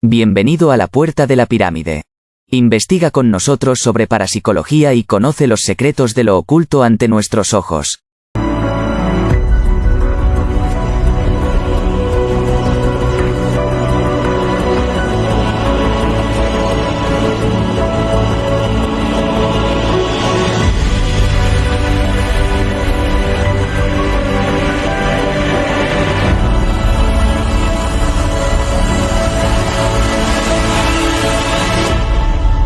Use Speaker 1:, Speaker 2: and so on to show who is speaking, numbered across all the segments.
Speaker 1: Bienvenido a la Puerta de la Pirámide. Investiga con nosotros sobre parapsicología y conoce los secretos de lo oculto ante nuestros ojos.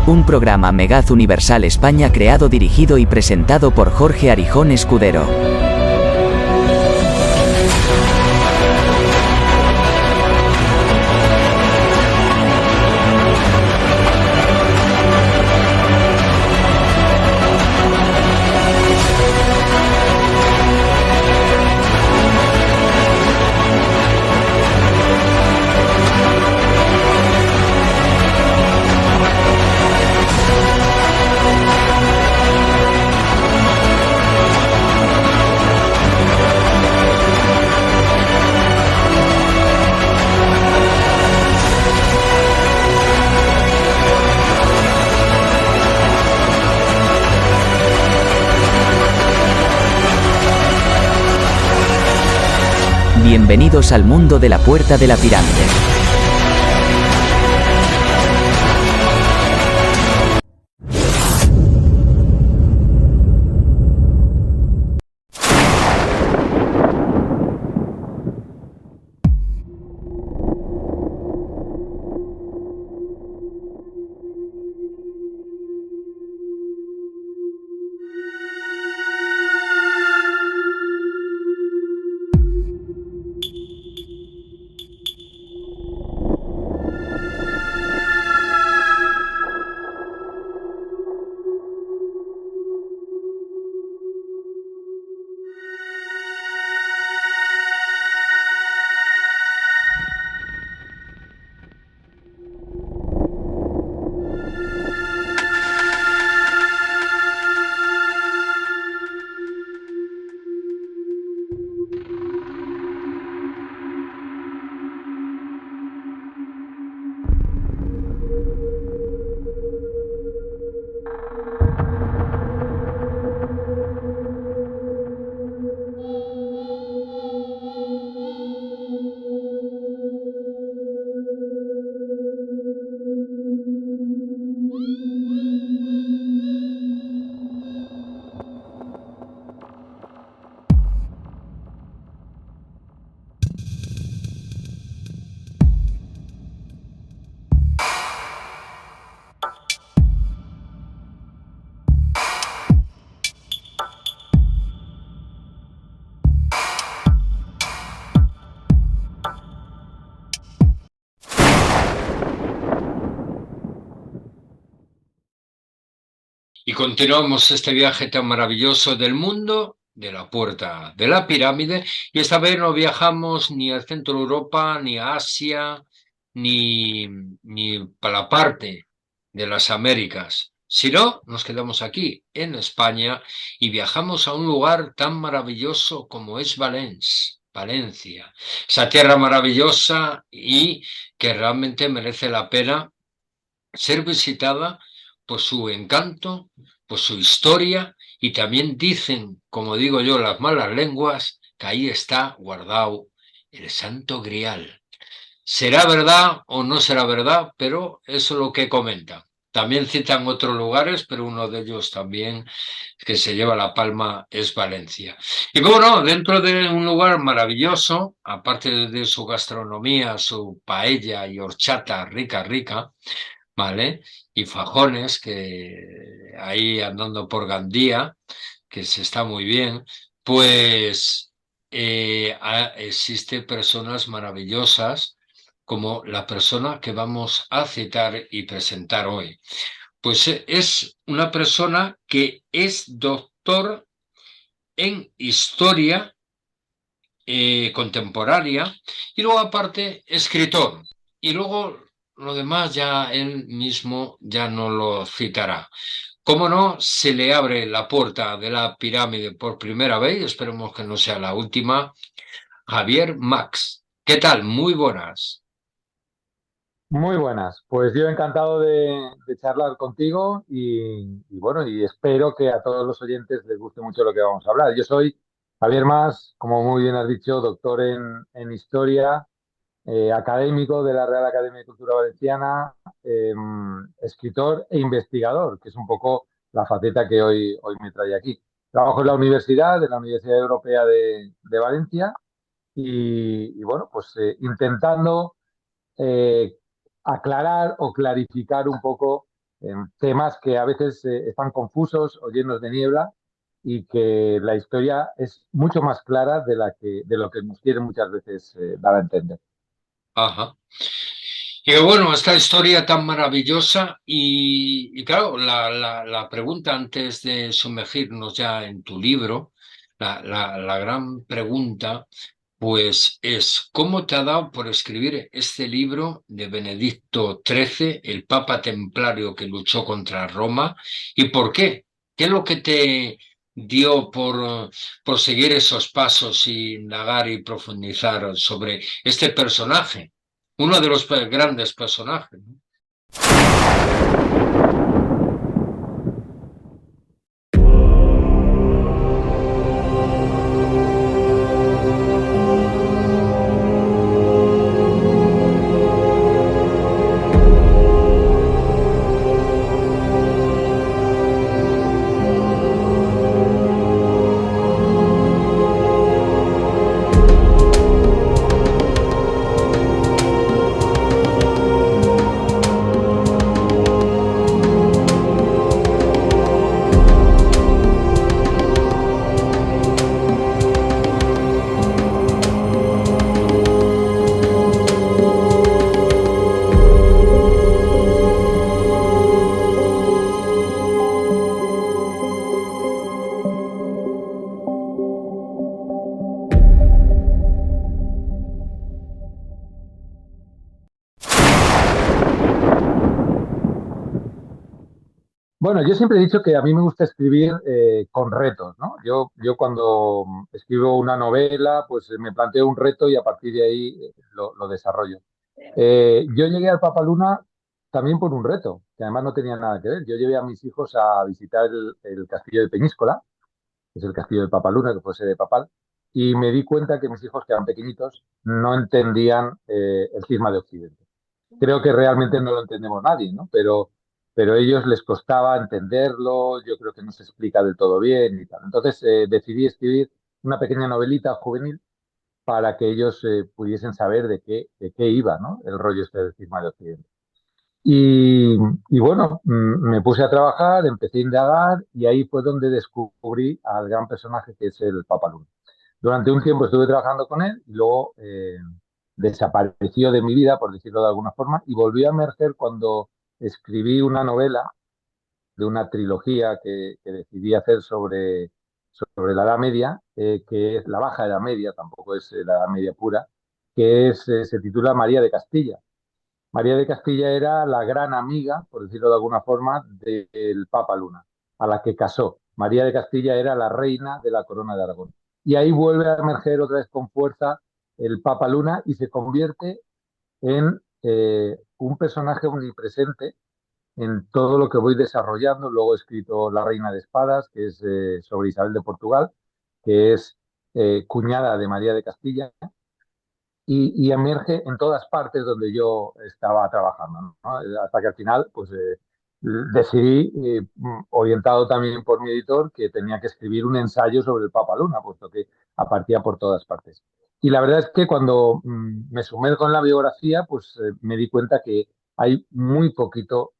Speaker 1: Un programa Megaz Universal España creado, dirigido y presentado por Jorge Arijón Escudero. Bienvenidos al mundo de la Puerta de la Pirámide.
Speaker 2: Y continuamos este viaje tan maravilloso del mundo de la Puerta de la Pirámide. Y esta vez no viajamos ni al centro de Europa, ni a Asia, ni para la parte de las Américas, sino nos quedamos aquí, en España, y viajamos a un lugar tan maravilloso como es Valencia. Esa tierra maravillosa y que realmente merece la pena ser visitada por su encanto, por su historia, y también dicen, como digo yo, las malas lenguas, que ahí está guardado el Santo Grial. ¿Será verdad o no será verdad? Pero eso es lo que comentan. También citan otros lugares, pero uno de ellos también que se lleva la palma es Valencia. Y bueno, dentro de un lugar maravilloso, aparte de su gastronomía, su paella y horchata rica, ¿vale? Y fajones que ahí andando por Gandía, que se está muy bien, pues existe personas maravillosas como la persona que vamos a citar y presentar hoy. Pues es una persona que es doctor en historia contemporánea y luego aparte escritor. Y luego lo demás ya él mismo ya no lo citará. Como no, se le abre la puerta de la pirámide por primera vez, esperemos que no sea la última, Javier Max. ¿Qué tal? Muy buenas.
Speaker 3: Muy buenas. Pues yo encantado de charlar contigo y bueno, y espero que a todos los oyentes les guste mucho lo que vamos a hablar. Yo soy Javier Mas, como muy bien has dicho, doctor en historia, académico de la Real Academia de Cultura Valenciana, escritor e investigador, que es un poco la faceta que hoy me trae aquí. Trabajo en la Universidad Europea de Valencia y bueno, pues intentando eh, aclarar o clarificar un poco temas que a veces están confusos o llenos de niebla y que la historia es mucho más clara de lo que nos quieren muchas veces dar a entender.
Speaker 2: Ajá. Y bueno, esta historia tan maravillosa y claro, la pregunta antes de sumergirnos ya en tu libro, la gran pregunta, pues es, ¿cómo te ha dado por escribir este libro de Benedicto XIII, el Papa Templario que luchó contra Roma? ¿Y por qué? ¿Qué es lo que te dio por seguir esos pasos y indagar y profundizar sobre este personaje? Uno de los grandes personajes, ¿no?
Speaker 3: Bueno, yo siempre he dicho que a mí me gusta escribir con retos, ¿no? Yo cuando escribo una novela, pues me planteo un reto y a partir de ahí lo desarrollo. Yo llegué al Papaluna también por un reto, que además no tenía nada que ver. Yo llevé a mis hijos a visitar el castillo de Peñíscola, que es el castillo del Papaluna, que fue sede papal, y me di cuenta que mis hijos, que eran pequeñitos, no entendían el cisma de Occidente. Creo que realmente no lo entendemos nadie, ¿no? Pero a ellos les costaba entenderlo, yo creo que no se explica del todo bien y tal. Entonces decidí escribir una pequeña novelita juvenil para que ellos pudiesen saber de qué iba, ¿no? El rollo este del cisma de Occidente. Y, y bueno, me puse a trabajar, empecé a indagar y ahí fue donde descubrí al gran personaje que es el Papa Luna. Durante un tiempo estuve trabajando con él y luego desapareció de mi vida, por decirlo de alguna forma, y volvió a emerger cuando escribí una novela de una trilogía que decidí hacer sobre la Edad Media, que es la Baja Edad Media, tampoco es la Edad Media pura, se titula María de Castilla. María de Castilla era la gran amiga, por decirlo de alguna forma, del Papa Luna, a la que casó. María de Castilla era la reina de la corona de Aragón. Y ahí vuelve a emerger otra vez con fuerza el Papa Luna y se convierte en un personaje omnipresente en todo lo que voy desarrollando. Luego he escrito La Reina de Espadas, que es sobre Isabel de Portugal, que es cuñada de María de Castilla y emerge en todas partes donde yo estaba trabajando, ¿no? Hasta que al final, pues decidí, orientado también por mi editor, que tenía que escribir un ensayo sobre el Papa Luna, puesto que aparecía por todas partes. Y la verdad es que cuando me sumerjo en la biografía, pues me di cuenta que hay muy poquito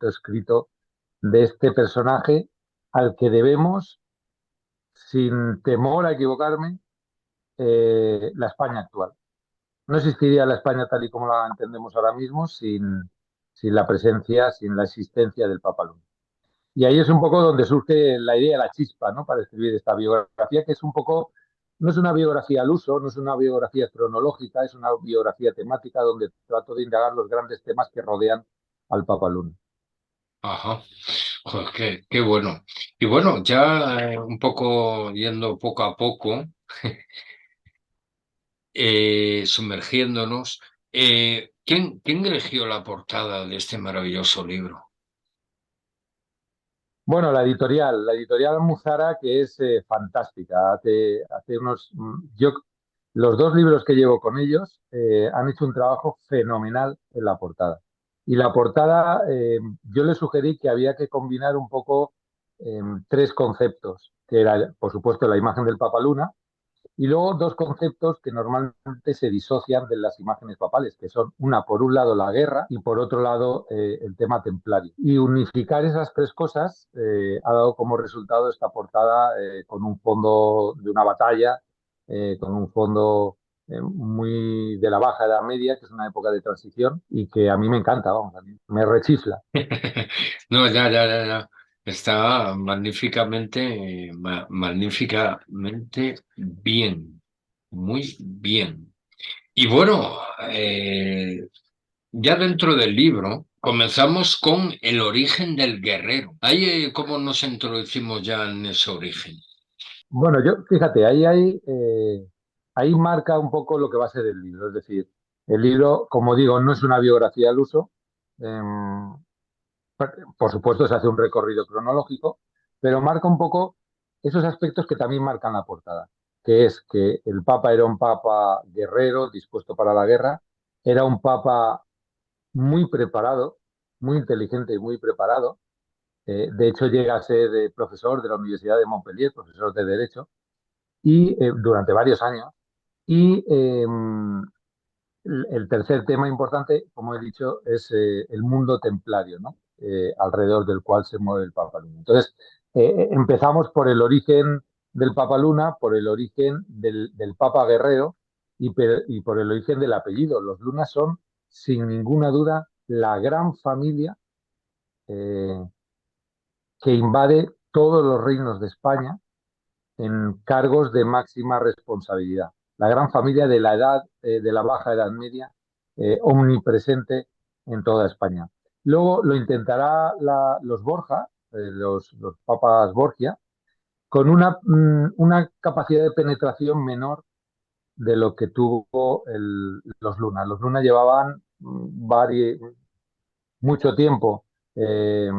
Speaker 3: escrito de este personaje al que debemos, sin temor a equivocarme, la España actual. No existiría la España tal y como la entendemos ahora mismo sin la presencia, sin la existencia del Papa Luna. Y ahí es un poco donde surge la idea, la chispa, ¿no? Para escribir esta biografía, que es un poco, no es una biografía al uso, no es una biografía cronológica, es una biografía temática donde trato de indagar los grandes temas que rodean al Papa Luna.
Speaker 2: Ajá. Joder, qué bueno. Y bueno, ya un poco yendo poco a poco, sumergiéndonos. ¿Quién eligió la portada de este maravilloso libro?
Speaker 3: Bueno, la editorial Almuzara, que es fantástica. Hace unos, los dos libros que llevo con ellos han hecho un trabajo fenomenal en la portada. Y la portada, yo le sugerí que había que combinar un poco tres conceptos, que era, por supuesto, la imagen del Papa Luna, y luego dos conceptos que normalmente se disocian de las imágenes papales, que son una, por un lado, la guerra y por otro lado, el tema templario. Y unificar esas tres cosas ha dado como resultado esta portada con un fondo de una batalla, con un fondo muy de la Baja Edad Media, que es una época de transición y que a mí me encanta, vamos, a mí me rechifla.
Speaker 2: No, ya. Está magníficamente bien, muy bien. Y bueno, ya dentro del libro comenzamos con el origen del guerrero. Ahí, ¿cómo nos introducimos ya en ese origen?
Speaker 3: Bueno, yo, fíjate, ahí marca un poco lo que va a ser el libro. Es decir, el libro, como digo, no es una biografía al uso. Em, por supuesto, se hace un recorrido cronológico, pero marca un poco esos aspectos que también marcan la portada, que es que el Papa era un Papa guerrero, dispuesto para la guerra, era un Papa muy preparado, muy inteligente y muy preparado. De hecho, llega a ser profesor de la Universidad de Montpellier, profesor de Derecho y durante varios años. Y el tercer tema importante, como he dicho, es el mundo templario, ¿no? Alrededor del cual se mueve el Papa Luna. Entonces, empezamos por el origen del Papa Luna, por el origen del Papa Guerrero y por el origen del apellido. Los Lunas son, sin ninguna duda, la gran familia eh, que invade todos los reinos de España en cargos de máxima responsabilidad. La gran familia de la edad, de la Baja Edad Media, omnipresente en toda España. Luego lo intentará los Borja, los papas Borgia, con una capacidad de penetración menor de lo que tuvo los Luna. Los Luna llevaban mucho tiempo eh,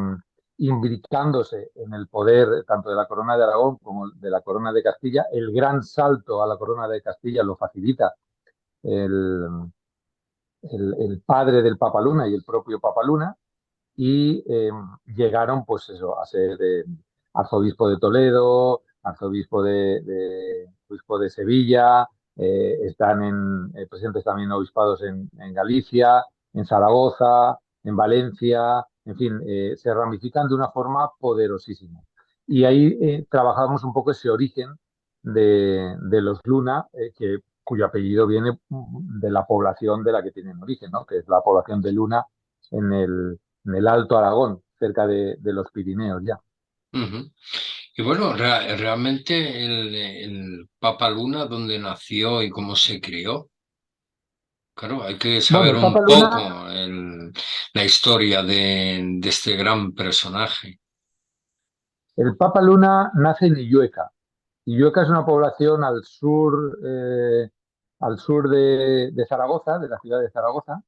Speaker 3: imbricándose en el poder tanto de la corona de Aragón como de la corona de Castilla. El gran salto a la corona de Castilla lo facilita el, el padre del Papa Luna y el propio Papa Luna y llegaron pues eso, a ser arzobispo de Toledo, arzobispo obispo de Sevilla, están presentes también obispados en Galicia, en Zaragoza, en Valencia, en fin, se ramifican de una forma poderosísima. Y ahí trabajamos un poco ese origen de los Luna, cuyo apellido viene de la población de la que tienen origen, ¿no? Que es la población de Luna en el Alto Aragón, cerca de los Pirineos ya.
Speaker 2: Ujú. Y bueno, realmente el Papa Luna, dónde nació y cómo se crió. Claro, hay que
Speaker 3: Bueno,
Speaker 2: saber
Speaker 3: el
Speaker 2: un
Speaker 3: Papa
Speaker 2: poco
Speaker 3: Luna,
Speaker 2: la historia de este gran personaje.
Speaker 3: el Papa Luna nace en Illueca. Illueca es una población al sur de Zaragoza, de la ciudad de Zaragoza.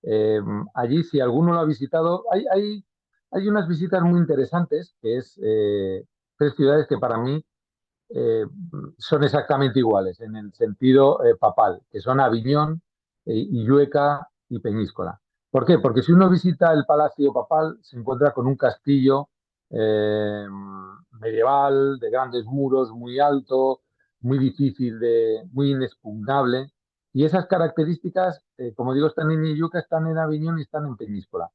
Speaker 3: Eh, Allí, si alguno lo ha visitado, hay unas visitas muy interesantes, que es tres ciudades que para mí eh, son exactamente iguales en el sentido papal, que son Aviñón, Illueca y Peñíscola. ¿Por qué? Porque si uno visita el Palacio Papal, se encuentra con un castillo eh, medieval, de grandes muros, muy alto, muy difícil, muy inexpugnable. Y esas características, como digo, están en Illueca, están en Aviñón y están en Peñíscola.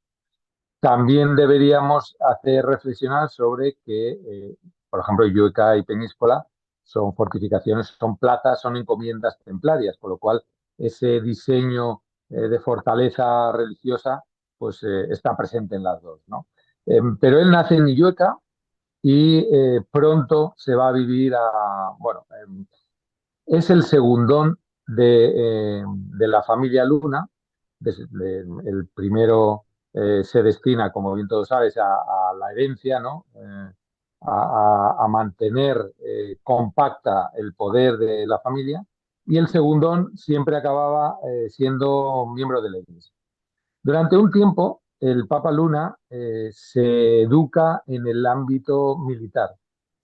Speaker 3: También deberíamos hacer reflexionar sobre que, por ejemplo, Illueca y Peñíscola son fortificaciones, son plazas, son encomiendas templarias, con lo cual ese diseño de fortaleza religiosa pues está presente en las dos, ¿no? Pero él nace en Illueca y pronto se va a vivir bueno, es el segundón de la familia Luna. El primero se destina, como bien todos sabes, a la herencia, ¿no? A mantener compacta el poder de la familia. Y el segundón siempre acababa siendo miembro de la iglesia. Durante un tiempo, el Papa Luna se educa en el ámbito militar,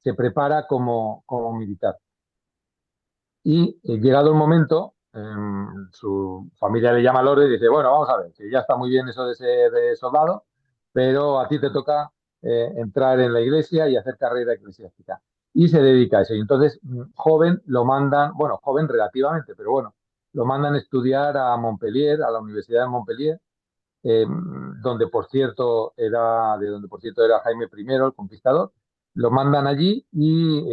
Speaker 3: se prepara como militar. Y llegado el momento, su familia le llama al orden y dice, bueno, vamos a ver, que ya está muy bien eso de ser soldado, pero a ti te toca entrar en la iglesia y hacer carrera eclesiástica. Y se dedica a eso. Y entonces, joven, lo mandan, bueno, joven relativamente, pero bueno, lo mandan a estudiar a Montpellier, a la Universidad de Montpellier, de donde por cierto era Jaime I, el Conquistador. Lo mandan allí y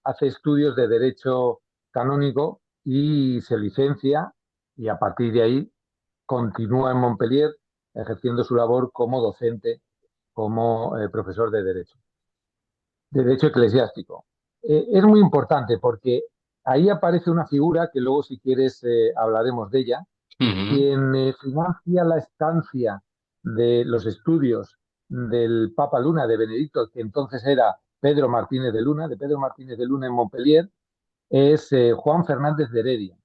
Speaker 3: hace estudios de derecho canónico y se licencia, y a partir de ahí continúa en Montpellier ejerciendo su labor como docente, como profesor de derecho eclesiástico. Es muy importante porque ahí aparece una figura que luego, si quieres, hablaremos de ella.
Speaker 2: Ujú.
Speaker 3: Quien financia la estancia de los estudios del Papa Luna, de Benedicto, que entonces era Pedro Martínez de Luna, de Pedro Martínez de Luna en Montpellier, es Juan Fernández de Heredia,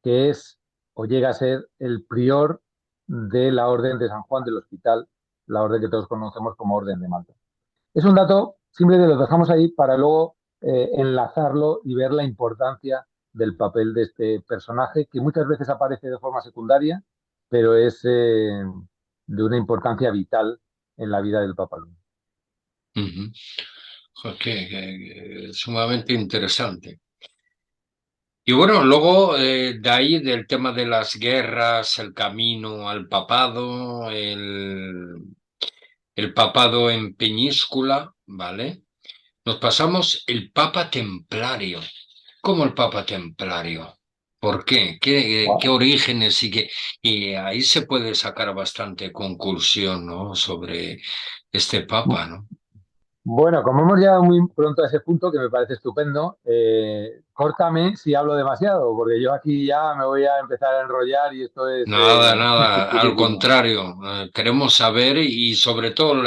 Speaker 3: que es o llega a ser el prior de la Orden de San Juan del Hospital, la orden que todos conocemos como Orden de Malta. Es un dato, simplemente lo dejamos ahí para luego enlazarlo y ver la importancia del papel de este personaje, que muchas veces aparece de forma secundaria, pero es de una importancia vital en la vida del Papa Luna.
Speaker 2: Ujú. Sumamente interesante. Y bueno, luego de ahí del tema de las guerras, el camino al papado, el papado en Peñíscola, ¿vale? Nos pasamos el Papa Templario. ¿Cómo el Papa Templario? ¿Por qué? ¿Qué
Speaker 3: Wow.
Speaker 2: orígenes y ahí se puede sacar bastante conclusión, ¿no? Sobre este Papa, ¿no?
Speaker 3: Bueno, como hemos llegado muy pronto a ese punto, que me parece estupendo, córtame si hablo demasiado, porque yo aquí ya me voy a empezar a enrollar y esto es
Speaker 2: Nada, nada, al
Speaker 3: dificilísimo.
Speaker 2: contrario, queremos saber y sobre todo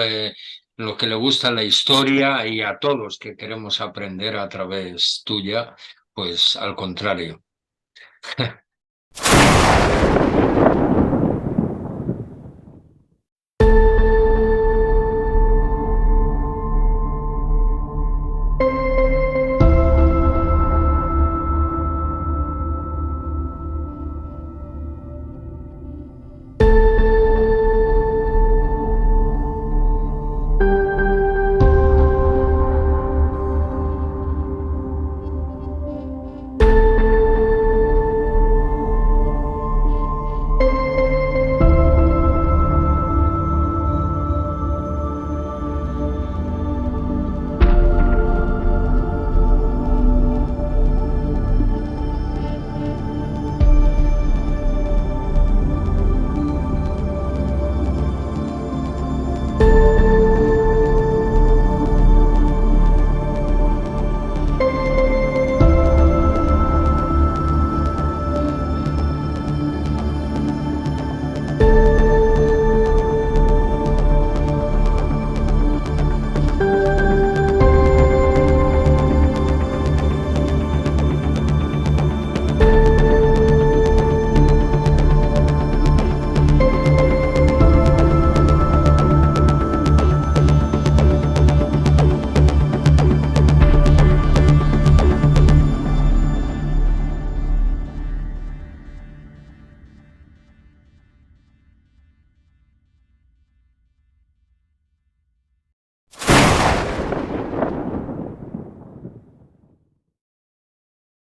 Speaker 2: lo que le gusta la historia y a todos que queremos aprender a través tuya, pues al contrario.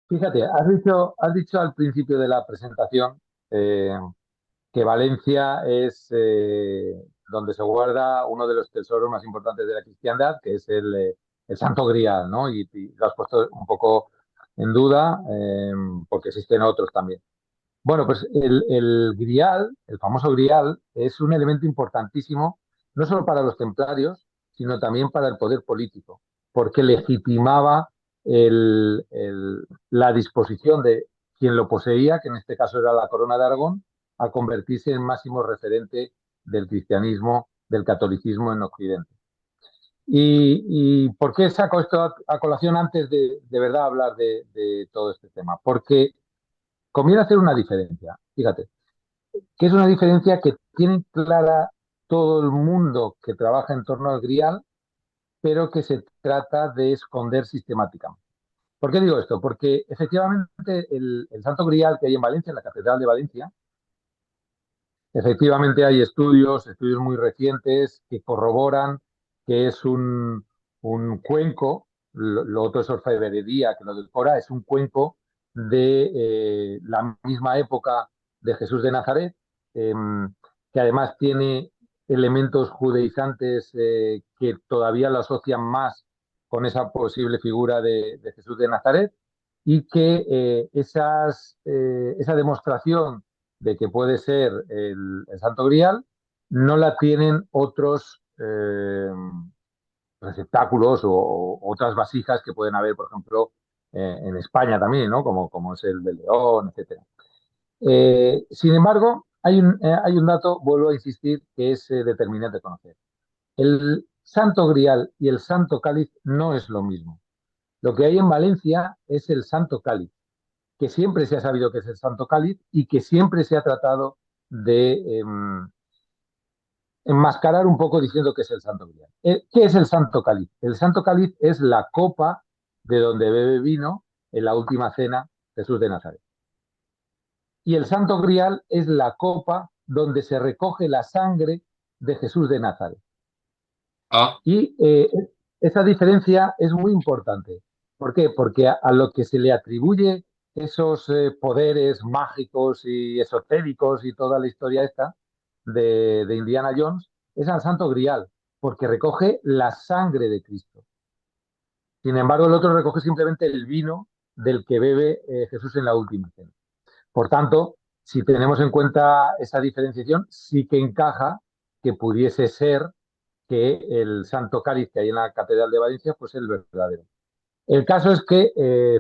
Speaker 3: Fíjate, has dicho al principio de la presentación eh, que Valencia es donde se guarda uno de los tesoros más importantes de la cristiandad, que es el Santo Grial, ¿no? Y lo has puesto un poco en duda, porque existen otros también. Bueno, pues el Grial, el famoso Grial, es un elemento importantísimo, no solo para los templarios, sino también para el poder político, porque legitimaba la disposición de quien lo poseía, que en este caso era la Corona de Aragón, a convertirse en máximo referente del cristianismo, del catolicismo en Occidente. ¿Y por qué saco esto a colación antes de verdad hablar de todo este tema? Porque conviene hacer una diferencia. Fíjate, que es una diferencia que tiene clara todo el mundo que trabaja en torno al grial, pero que se trata de esconder sistemáticamente. ¿Por qué digo esto? Porque efectivamente el Santo Grial que hay en Valencia, en la Catedral de Valencia, efectivamente hay estudios muy recientes que corroboran que es un cuenco, lo otro es orfebrería que lo decora, es un cuenco de la misma época de Jesús de Nazaret, eh, que además tiene elementos judaizantes que todavía lo asocian más con esa posible figura de Jesús de Nazaret y que esa demostración de que puede ser el Santo Grial, no la tienen otros receptáculos o otras vasijas que pueden haber, por ejemplo, en España también, ¿no? Como es el de León, etcétera. Sin embargo, hay un dato, vuelvo a insistir, que es determinante conocer. El Santo Grial y el Santo Cáliz no es lo mismo. Lo que hay en Valencia es el Santo Cáliz, que siempre se ha sabido que es el Santo Cáliz y que siempre se ha tratado de enmascarar un poco diciendo que es el Santo Grial. ¿Qué es el Santo Cáliz? El Santo Cáliz es la copa de donde bebe vino en la última cena Jesús de Nazaret. Y el Santo Grial es la copa donde se recoge la sangre de Jesús de Nazaret.
Speaker 2: Ah,
Speaker 3: Y esa diferencia es muy importante. ¿Por qué? Porque a lo que se le atribuye esos poderes mágicos y esotéricos y toda la historia esta de Indiana Jones es al Santo Grial, porque recoge la sangre de Cristo. Sin embargo, el otro recoge simplemente el vino del que bebe Jesús en la última cena. Por tanto, si tenemos en cuenta esa diferenciación, sí que encaja que pudiese ser que el Santo Cáliz que hay en la Catedral de Valencia fuese el verdadero. El caso es que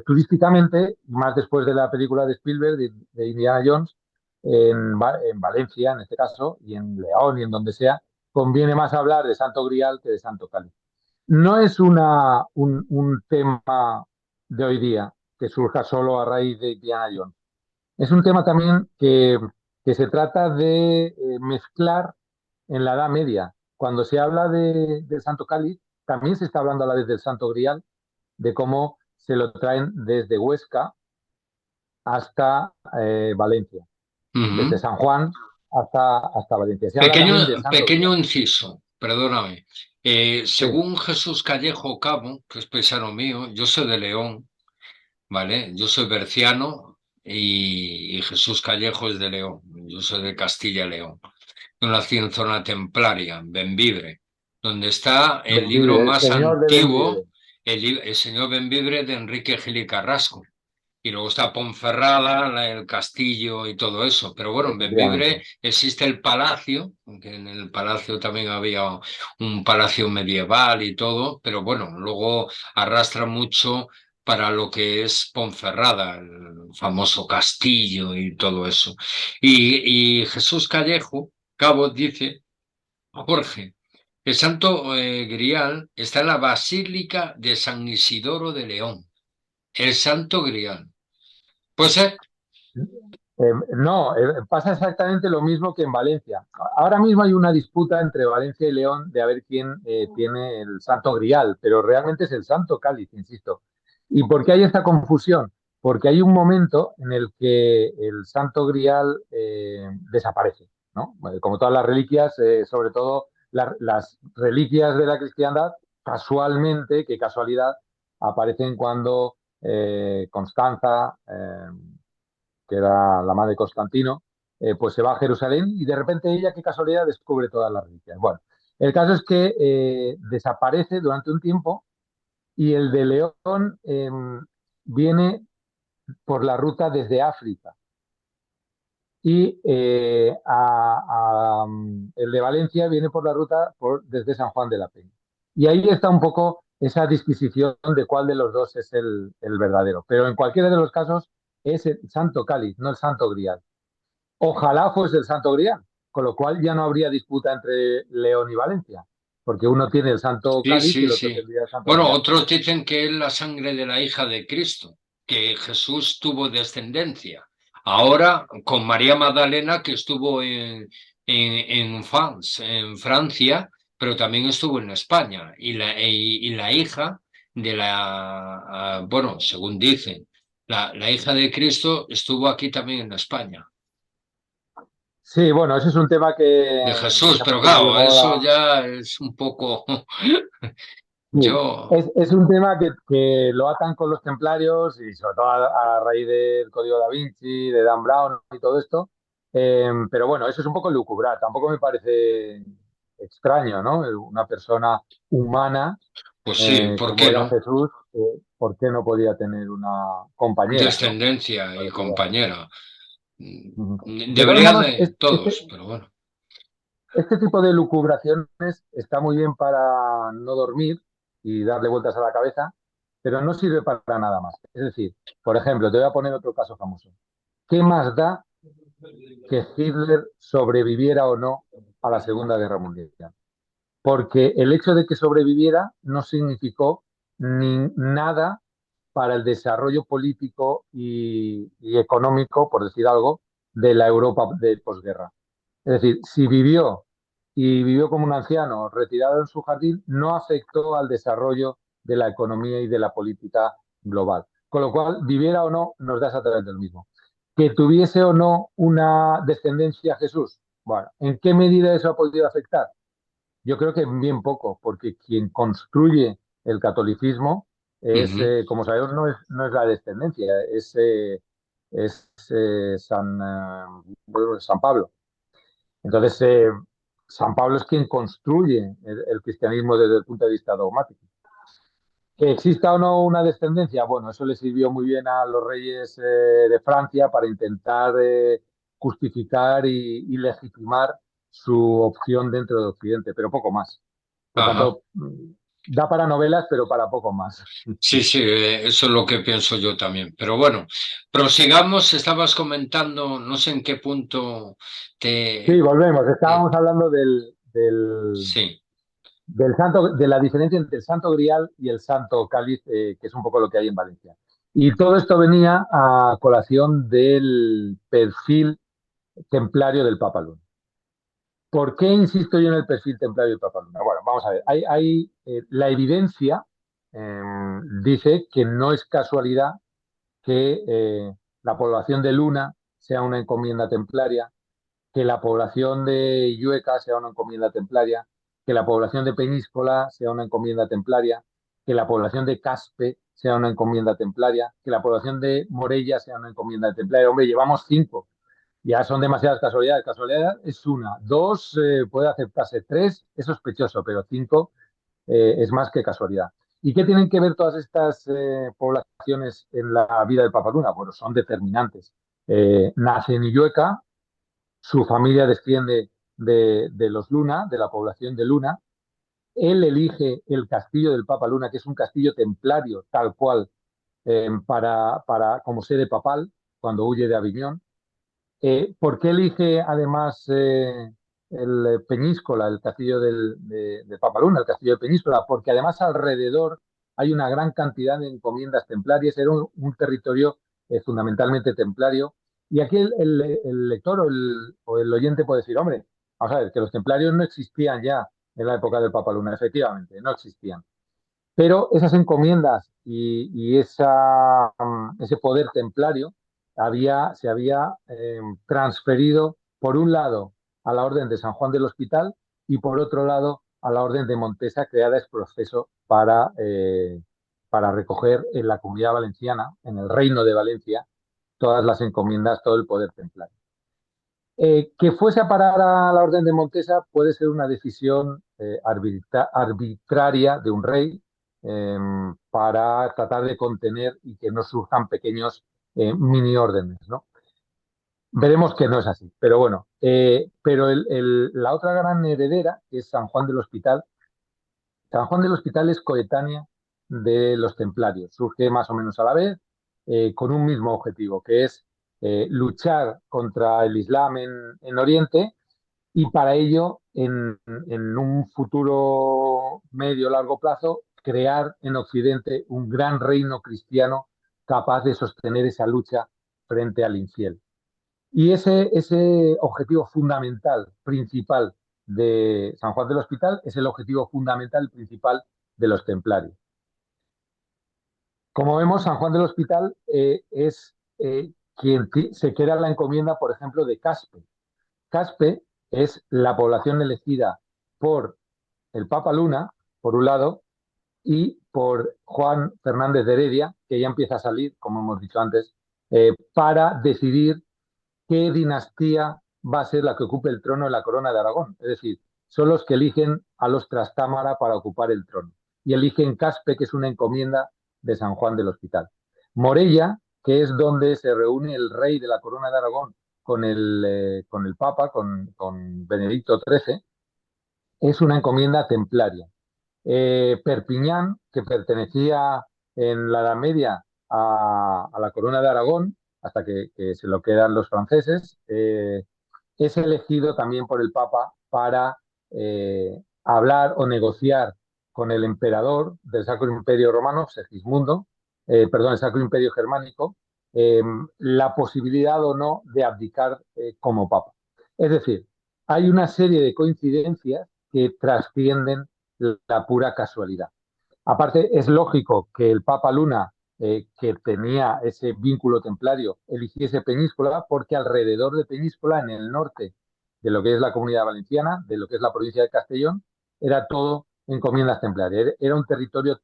Speaker 3: turísticamente, más después de la película de Spielberg, de Indiana Jones, en Valencia en este caso, y en León y en donde sea, conviene más hablar de Santo Grial que de Santo Cáliz. No es un tema de hoy día que surja solo a raíz de Indiana Jones. Es un tema también que se trata de mezclar en la Edad Media. Cuando se habla del Santo Cáliz, también se está hablando a la vez del Santo Grial, de cómo se lo traen desde Huesca hasta Valencia, desde
Speaker 2: ujú.
Speaker 3: San Juan hasta Valencia. Se habla
Speaker 2: Pequeño,
Speaker 3: también de Santo Grial.
Speaker 2: pequeño inciso, perdóname.
Speaker 3: Sí,
Speaker 2: Según Jesús Callejo Cabo, que es paisano mío, yo soy de León, ¿vale? Yo soy berciano y Jesús Callejo es de León. Yo soy de Castilla y León. Yo nací en zona templaria, Bembibre, donde está el libro
Speaker 3: Bembibre, el
Speaker 2: más
Speaker 3: señor de
Speaker 2: antiguo,
Speaker 3: Bembibre.
Speaker 2: el señor Bembibre de Enrique Gil y Carrasco. Y luego está Ponferrada, el castillo y todo eso. Pero bueno, en
Speaker 3: Efectivamente.
Speaker 2: Bembibre existe el palacio, aunque en el palacio también había un palacio medieval y todo, pero bueno, luego arrastra mucho para lo que es Ponferrada, el famoso castillo y todo eso. Y Jesús Callejo, Cabo, dice, Jorge, el Santo Grial está en la Basílica de San Isidoro de León, el Santo Grial. Puede ser.
Speaker 3: No, pasa exactamente lo mismo que en Valencia. Ahora mismo hay una disputa entre Valencia y León de a ver quién tiene el Santo Grial, pero realmente es el Santo Cáliz, insisto. ¿Y por qué hay esta confusión? Porque hay un momento en el que el Santo Grial desaparece, ¿no? Como todas las reliquias, sobre todo las reliquias de la cristiandad, casualmente, qué casualidad, aparecen cuando Constanza que era la madre de Constantino, pues se va a Jerusalén y de repente ella, qué casualidad, descubre todas las reliquias. Bueno, el caso es que desaparece durante un tiempo y el de León viene por la ruta desde África y el de Valencia viene por la ruta desde San Juan de la Peña. Y ahí está un poco esa disquisición de cuál de los dos es el verdadero. Pero en cualquiera de los casos es el Santo Cáliz, no el Santo Grial. Ojalá fuese el Santo Grial, con lo cual ya no habría disputa entre León y Valencia, porque uno tiene el Santo
Speaker 2: Sí,
Speaker 3: Cáliz y
Speaker 2: sí,
Speaker 3: el otro
Speaker 2: sí.
Speaker 3: tendría el Santo
Speaker 2: Bueno,
Speaker 3: Grial.
Speaker 2: otros dicen que es la sangre de la hija de Cristo, que Jesús tuvo descendencia. Ahora con María Magdalena, que estuvo en Francia, pero también estuvo en España, y la hija de bueno, según dicen, la hija de Cristo estuvo aquí también en España,
Speaker 3: Sí, bueno, ese es un tema
Speaker 2: de
Speaker 3: que
Speaker 2: Jesús,
Speaker 3: se ha
Speaker 2: pero
Speaker 3: puesto muy de
Speaker 2: claro, eso
Speaker 3: moda.
Speaker 2: ya es un poco,
Speaker 3: Sí.
Speaker 2: yo,
Speaker 3: Es un tema que lo atan con los templarios y sobre todo a raíz del Código Da Vinci, de Dan Brown y todo esto. Pero bueno, eso es un poco lucubrar. Tampoco me parece extraño, ¿no? Una persona humana
Speaker 2: pues sí, ¿por
Speaker 3: como
Speaker 2: qué
Speaker 3: era
Speaker 2: no?
Speaker 3: Jesús, ¿por qué no podía tener una compañera, ¿no?
Speaker 2: Descendencia y
Speaker 3: Parecía.
Speaker 2: compañera.
Speaker 3: Ujú. De todos
Speaker 2: Debería
Speaker 3: modos,
Speaker 2: de todos, pero bueno.
Speaker 3: este tipo de lucubraciones está muy bien para no dormir y darle vueltas a la cabeza, pero no sirve para nada más. Es decir, por ejemplo, te voy a poner otro caso famoso. ¿Qué más da que Hitler sobreviviera o no a la Segunda Guerra Mundial? Porque el hecho de que sobreviviera no significó ni nada para el desarrollo político y económico, por decir algo, de la Europa de posguerra. Es decir, si vivió y vivió como un anciano retirado en su jardín, no afectó al desarrollo de la economía y de la política global. Con lo cual, viviera o no, nos da exactamente lo mismo. Que tuviese o no una descendencia Jesús, bueno, ¿en qué medida eso ha podido afectar? Yo creo que bien poco, porque quien construye el catolicismo es,
Speaker 2: Ujú.
Speaker 3: como sabemos, no es la descendencia, es San Pablo. Entonces, San Pablo es quien construye el cristianismo desde el punto de vista dogmático. Que exista o no una descendencia, bueno, eso le sirvió muy bien a los reyes de Francia para intentar justificar y legitimar su opción dentro de Occidente, pero poco más. Por
Speaker 2: Ajá.
Speaker 3: tanto, da para novelas, pero para poco más.
Speaker 2: Sí, sí, eso es lo que pienso yo también. Pero bueno, prosigamos. Estabas comentando, no sé en qué punto
Speaker 3: Sí,
Speaker 2: te...
Speaker 3: volvemos.
Speaker 2: eh,
Speaker 3: Estábamos hablando
Speaker 2: sí.
Speaker 3: del santo, de la diferencia entre el Santo Grial y el Santo Cáliz, que es un poco lo que hay en Valencia. Y todo esto venía a colación del perfil templario del Papa Luna. ¿Por qué insisto yo en el perfil templario del Papa Luna? Bueno, vamos a ver. La evidencia eh, dice que no es casualidad que la población de Luna sea una encomienda templaria, que la población de Llueca sea una encomienda templaria, que la población de Peñíscola sea una encomienda templaria, que la población de Caspe sea una encomienda templaria, que la población de Morella sea una encomienda templaria. Hombre, llevamos 5. Ya son demasiadas casualidades. Casualidad es una. 2 puede aceptarse. 3 es sospechoso, pero 5 es más que casualidad. ¿Y qué tienen que ver todas estas poblaciones en la vida del Papa Luna? Bueno, son determinantes. Nace en Illueca, su familia desciende de los Luna, de la población de Luna. Él elige el castillo del Papa Luna, que es un castillo templario, tal cual, como sede papal, cuando huye de Aviñón. ¿Por qué elige además el Peñíscola, el castillo de Papaluna, el castillo de Peñíscola? Porque además alrededor hay una gran cantidad de encomiendas templarias, era un territorio fundamentalmente templario. Y aquí el lector o el oyente puede decir, hombre, vamos a ver, que los templarios no existían ya en la época del Papaluna, efectivamente, no existían. Pero esas encomiendas ese poder templario se había transferido, por un lado, a la Orden de San Juan del Hospital y, por otro lado, a la Orden de Montesa, creada es proceso para recoger en la Comunidad Valenciana, en el Reino de Valencia, todas las encomiendas, todo el poder templario. Que fuese a parar a la Orden de Montesa puede ser una decisión arbitraria de un rey eh, para tratar de contener y que no surjan pequeños mini órdenes, ¿no? Veremos que no es así, pero bueno. Pero la otra gran heredera, que es San Juan del Hospital es coetánea de los templarios, surge más o menos a la vez, con un mismo objetivo, que es luchar contra el Islam en Oriente y para ello, en un futuro medio largo plazo, crear en Occidente un gran reino cristiano capaz de sostener esa lucha frente al infiel. Y ese objetivo fundamental, principal de San Juan del Hospital es el objetivo fundamental principal de los templarios. Como vemos, San Juan del Hospital es quien se queda la encomienda, por ejemplo, de Caspe. Caspe es la población elegida por el Papa Luna, por un lado, y por Juan Fernández de Heredia, que ya empieza a salir, como hemos dicho antes, para decidir qué dinastía va a ser la que ocupe el trono en la corona de Aragón. Es decir, son los que eligen a los Trastámara para ocupar el trono. Y eligen Caspe, que es una encomienda de San Juan del Hospital. Morella, que es donde se reúne el rey de la corona de Aragón con el Papa, con Benedicto XIII, es una encomienda templaria. Perpiñán, que pertenecía en la Edad Media a la corona de Aragón, hasta que se lo quedan los franceses, es elegido también por el Papa para hablar o negociar con el emperador del Sacro Imperio Romano, Segismundo, perdón, el Sacro Imperio Germánico, eh, la posibilidad o no de abdicar como Papa. Es decir, hay una serie de coincidencias que trascienden la pura casualidad. Aparte, es lógico que el Papa Luna, que tenía ese vínculo templario, eligiese Peñíscola, porque alrededor de Peñíscola, en el norte de lo que es la Comunidad Valenciana, de lo que es la provincia de Castellón, era todo encomiendas templarias, era un territorio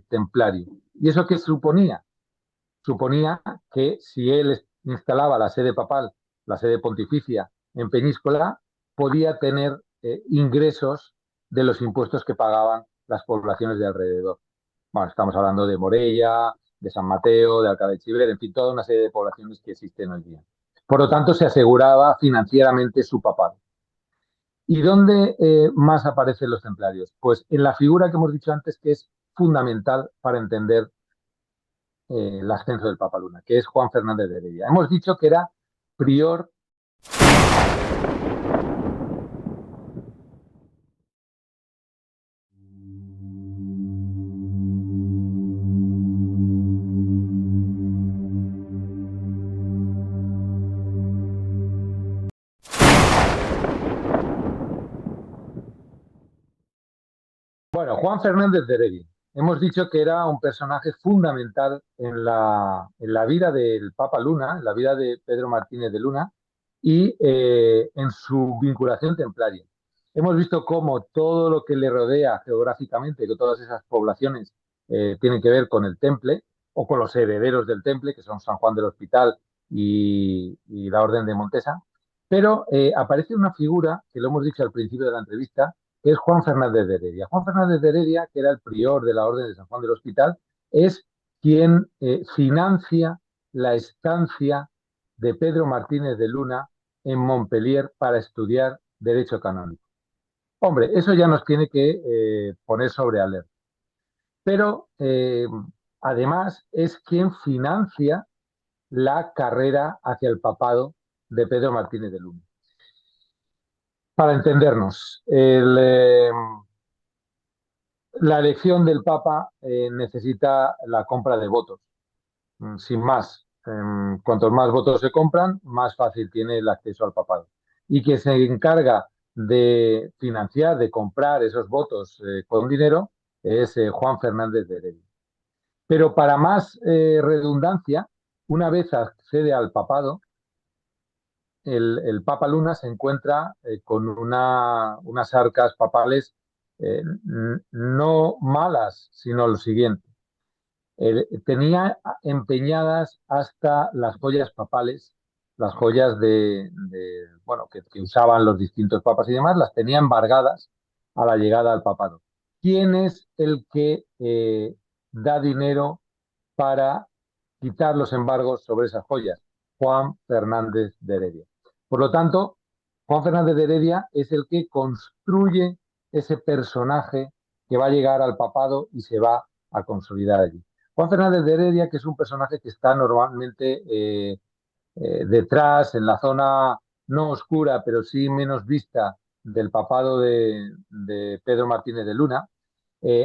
Speaker 3: templario. ¿Y eso qué suponía? Suponía que si él instalaba la sede papal, la sede pontificia en Peñíscola, podía tener ingresos de los impuestos que pagaban las poblaciones de alrededor. Bueno, estamos hablando de Morella, de San Mateo, de Alcalá de Chivler, en fin, toda una serie de poblaciones que existen hoy día. Por lo tanto, se aseguraba financieramente su papado. ¿Y dónde más aparecen los templarios? Pues en la figura que hemos dicho antes, que es fundamental para entender el ascenso del Papa Luna, que es Juan Fernández de Heredia. Hemos dicho que era prior. Bueno, Juan Fernández de Heredia. Hemos dicho que era un personaje fundamental en la vida del Papa Luna, en la vida de Pedro Martínez de Luna y en su vinculación templaria. Hemos visto cómo todo lo que le rodea geográficamente, que todas esas poblaciones tienen que ver con el Temple o con los herederos del Temple, que son San Juan del Hospital y la Orden de Montesa. Pero aparece una figura, que lo hemos dicho al principio de la entrevista, que es Juan Fernández de Heredia. Juan Fernández de Heredia, que era el prior de la Orden de San Juan del Hospital, es quien financia la estancia de Pedro Martínez de Luna en Montpellier para estudiar Derecho Canónico. Hombre, eso ya nos tiene que poner sobre alerta. Pero además es quien financia la carrera hacia el papado de Pedro Martínez de Luna. Para entendernos, la elección del Papa necesita la compra de votos, sin más. Cuantos más votos se compran, más fácil tiene el acceso al papado. Y quien se encarga de financiar, de comprar esos votos con dinero, es Juan Fernández de Heredia. Pero para más redundancia, una vez accede al papado, el Papa Luna se encuentra con unas arcas papales no malas, sino lo siguiente. Tenía empeñadas hasta las joyas papales, las joyas bueno, que usaban los distintos papas y demás, las tenía embargadas a la llegada al papado. ¿Quién es el que da dinero para quitar los embargos sobre esas joyas? Juan Fernández de Heredia. Por lo tanto, Juan Fernández de Heredia es el que construye ese personaje que va a llegar al papado y se va a consolidar allí. Juan Fernández de Heredia, que es un personaje que está normalmente detrás, en la zona no oscura, pero sí menos vista del papado de Pedro Martínez de Luna.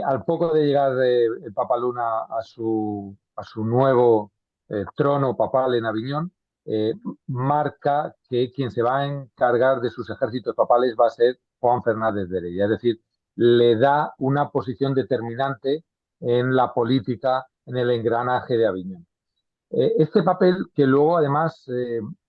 Speaker 3: Al poco de llegar el Papa Luna a su nuevo trono papal en Aviñón, eh, marca que quien se va a encargar de sus ejércitos papales va a ser Juan Fernández de Heredia. Es decir, le da una posición determinante en la política, en el engranaje de Aviñón. Este papel que luego además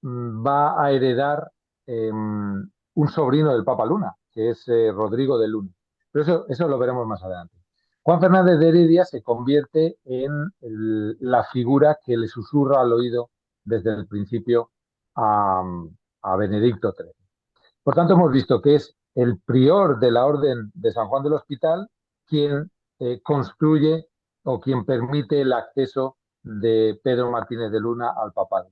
Speaker 3: va a heredar un sobrino del Papa Luna, que es Rodrigo de Luna. Pero eso lo veremos más adelante. Juan Fernández de Heredia se convierte en la figura que le susurra al oído desde el principio a, a Benedicto XIII. Por tanto, hemos visto que es el prior de la Orden de San Juan del Hospital quien construye o quien permite el acceso de Pedro Martínez de Luna al papado.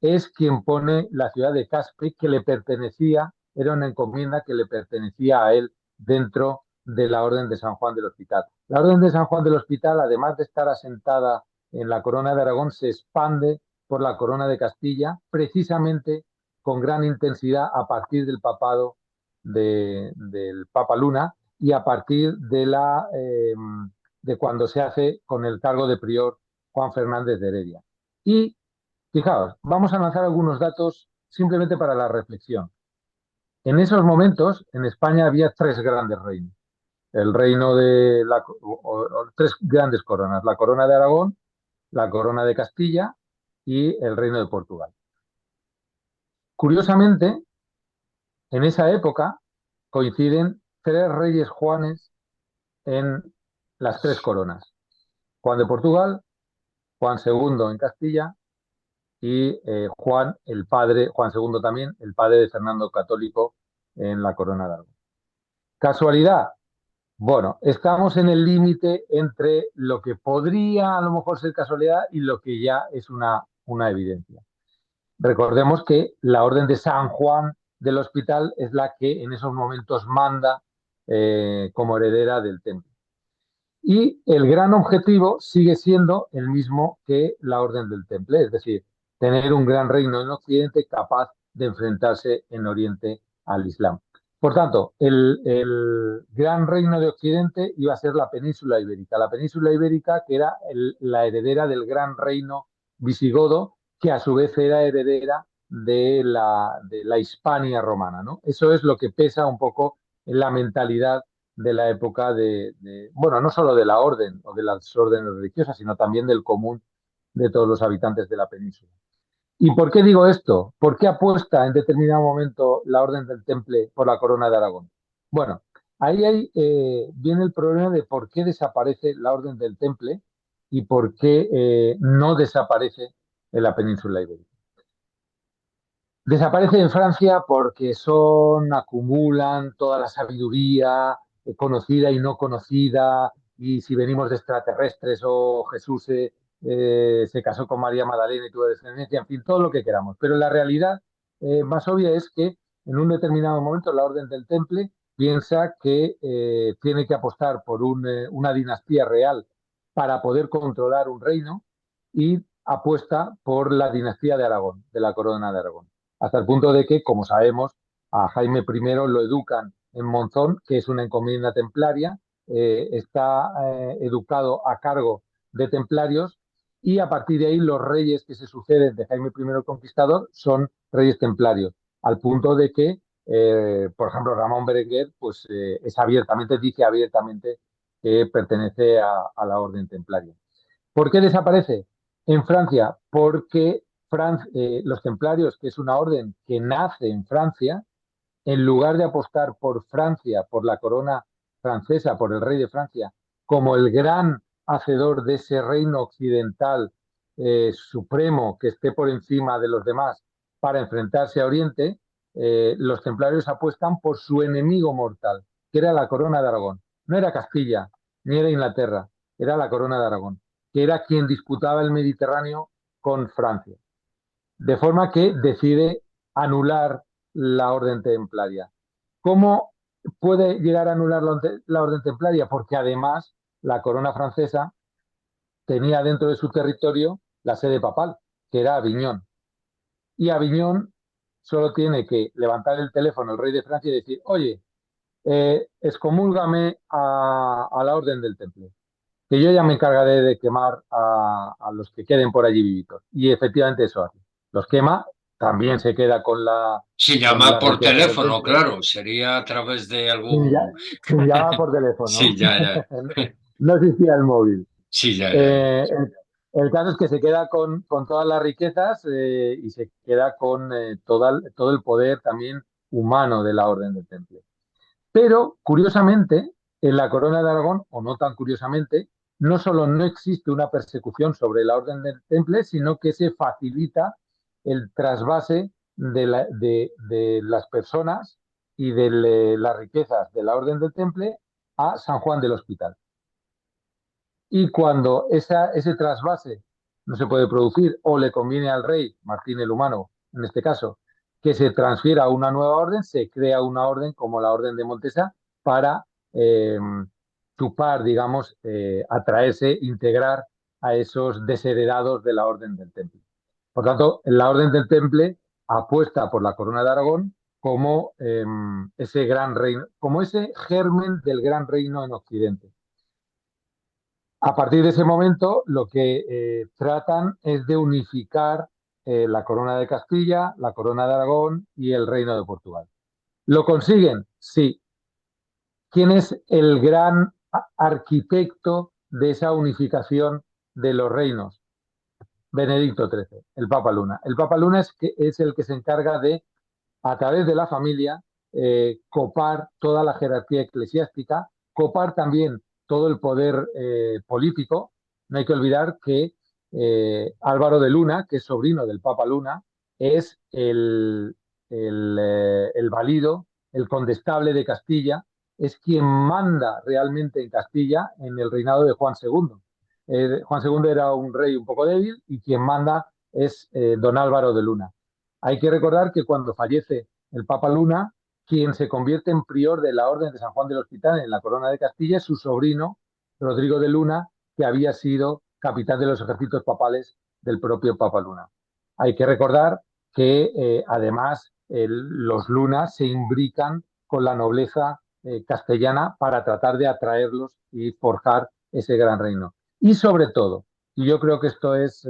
Speaker 3: Es quien pone la ciudad de Caspe, que le pertenecía, era una encomienda que le pertenecía a él dentro de la Orden de San Juan del Hospital. La Orden de San Juan del Hospital, además de estar asentada en la Corona de Aragón, se expande por la Corona de Castilla, precisamente con gran intensidad a partir del papado del Papa Luna y a partir de cuando se hace con el cargo de prior Juan Fernández de Heredia. Y fijaos, vamos a lanzar algunos datos simplemente para la reflexión. En esos momentos, en España había tres grandes reinos. El reino de tres grandes coronas, la corona de Aragón, la corona de Castilla y el reino de Portugal. Curiosamente, en esa época coinciden tres reyes Juanes en las tres coronas. Juan de Portugal, Juan II en Castilla y Juan II también, el padre de Fernando Católico en la corona de Aragón. ¿Casualidad? Bueno, estamos en el límite entre lo que podría a lo mejor ser casualidad y lo que ya es una evidencia. Recordemos que la Orden de San Juan del Hospital es la que en esos momentos manda como heredera del templo. Y el gran objetivo sigue siendo el mismo que la Orden del Temple, es decir, tener un gran reino en Occidente capaz de enfrentarse en Oriente al Islam. Por tanto, el gran reino de Occidente iba a ser la península ibérica. La península ibérica que era la heredera del gran reino visigodo, que a su vez era heredera de la Hispania romana, ¿no? Eso es lo que pesa un poco en la mentalidad de la época bueno, no solo de la orden o de las órdenes religiosas, sino también del común de todos los habitantes de la península. ¿Y por qué digo esto? ¿Por qué apuesta en determinado momento la Orden del Temple por la corona de Aragón? Bueno, ahí viene el problema de por qué desaparece la Orden del Temple y por qué no desaparece en la península ibérica. Desaparece en Francia porque acumulan toda la sabiduría conocida y no conocida, y si venimos de extraterrestres o Jesús se casó con María Magdalena y tuvo descendencia, en fin, todo lo que queramos. Pero la realidad más obvia es que en un determinado momento la Orden del Temple piensa que tiene que apostar por una dinastía real para poder controlar un reino y apuesta por la dinastía de Aragón, de la corona de Aragón. Hasta el punto de que, como sabemos, a Jaime I lo educan en Monzón, que es una encomienda templaria, está educado a cargo de templarios y a partir de ahí los reyes que se suceden de Jaime I el Conquistador son reyes templarios, al punto de que, por ejemplo, Ramón Berenguer pues, dice abiertamente que pertenece a la orden templaria. ¿Por qué desaparece? En Francia, porque los templarios, que es una orden que nace en Francia, en lugar de apostar por Francia, por la corona francesa, por el rey de Francia, como el gran hacedor de ese reino occidental supremo que esté por encima de los demás para enfrentarse a Oriente, los templarios apuestan por su enemigo mortal, que era la corona de Aragón. No era Castilla, ni era Inglaterra, era la corona de Aragón, que era quien disputaba el Mediterráneo con Francia. De forma que decide anular la orden templaria. ¿Cómo puede llegar a anular la orden templaria? Porque además la corona francesa tenía dentro de su territorio la sede papal, que era Aviñón. Y Aviñón solo tiene que levantar el teléfono el rey de Francia y decir, oye, excomúlgame a la orden del Temple, que yo ya me encargaré de quemar a los que queden por allí vivitos. Y efectivamente eso hace. los quema, también se queda
Speaker 2: Sin
Speaker 3: con
Speaker 2: llamar
Speaker 3: las
Speaker 2: por
Speaker 3: riquezas del
Speaker 2: teléfono,
Speaker 3: temple,
Speaker 2: claro, sería a través de
Speaker 3: sin,
Speaker 2: algún...
Speaker 3: sin llamar por teléfono.
Speaker 2: Sí, ya, ya.
Speaker 3: No existía el móvil.
Speaker 2: Sí, ya, ya, ya.
Speaker 3: El caso es que se queda con todas las riquezas y se queda con todo el poder también humano de la Orden del Temple. Pero, curiosamente, en la Corona de Aragón, o no tan curiosamente, no solo no existe una persecución sobre la Orden del Temple, sino que se facilita el trasvase de las personas y de las riquezas de la Orden del Temple a San Juan del Hospital. Y cuando ese trasvase no se puede producir o le conviene al rey, Martín el Humano, en este caso, que se transfiera a una nueva orden, se crea una orden como la Orden de Montesa para chupar, digamos, atraerse, integrar a esos desheredados de la Orden del Temple. Por tanto, la Orden del Temple apuesta por la Corona de Aragón como ese gran reino, como ese germen del gran reino en Occidente. A partir de ese momento, lo que tratan es de unificar la corona de Castilla, la corona de Aragón y el reino de Portugal. ¿Lo consiguen? Sí. ¿Quién es el gran arquitecto de esa unificación de los reinos? Benedicto XIII, el Papa Luna. El Papa Luna es el que se encarga de, a través de la familia, copar toda la jerarquía eclesiástica, copar también todo el poder político. No hay que olvidar que Álvaro de Luna, que es sobrino del Papa Luna, es el valido, el condestable de Castilla, es quien manda realmente en Castilla en el reinado de Juan II. Juan II era un rey un poco débil y quien manda es don Álvaro de Luna. Hay que recordar que cuando fallece el Papa Luna, quien se convierte en prior de la Orden de San Juan del Hospital en la Corona de Castilla es su sobrino, Rodrigo de Luna, que había sido capitán de los ejércitos papales del propio Papa Luna. Hay que recordar que además los Luna se imbrican con la nobleza castellana para tratar de atraerlos y forjar ese gran reino. Y sobre todo, y yo creo que esto es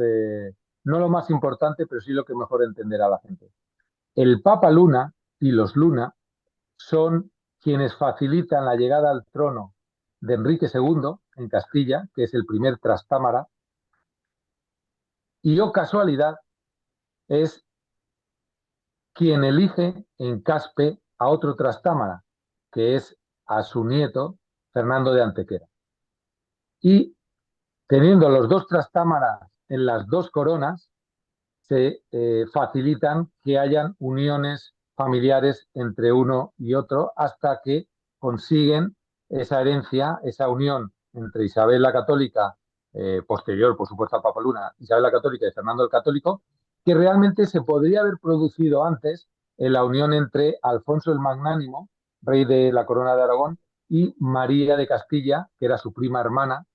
Speaker 3: no lo más importante, pero sí lo que mejor entenderá la gente. El Papa Luna y los Luna son quienes facilitan la llegada al trono de Enrique II en Castilla, que es el primer trastámara, y oh casualidad, es quien elige en Caspe a otro trastámara, que es a su nieto, Fernando de Antequera. Y teniendo los dos trastámaras en las dos coronas, se facilitan que hayan uniones familiares entre uno y otro hasta que consiguen esa herencia, esa unión entre Isabel la Católica, posterior, por supuesto, a Papa Luna, Isabel la Católica y Fernando el Católico, que realmente se podría haber producido antes en la unión entre Alfonso el Magnánimo, rey de la Corona de Aragón, y María de Castilla, que era su prima hermana,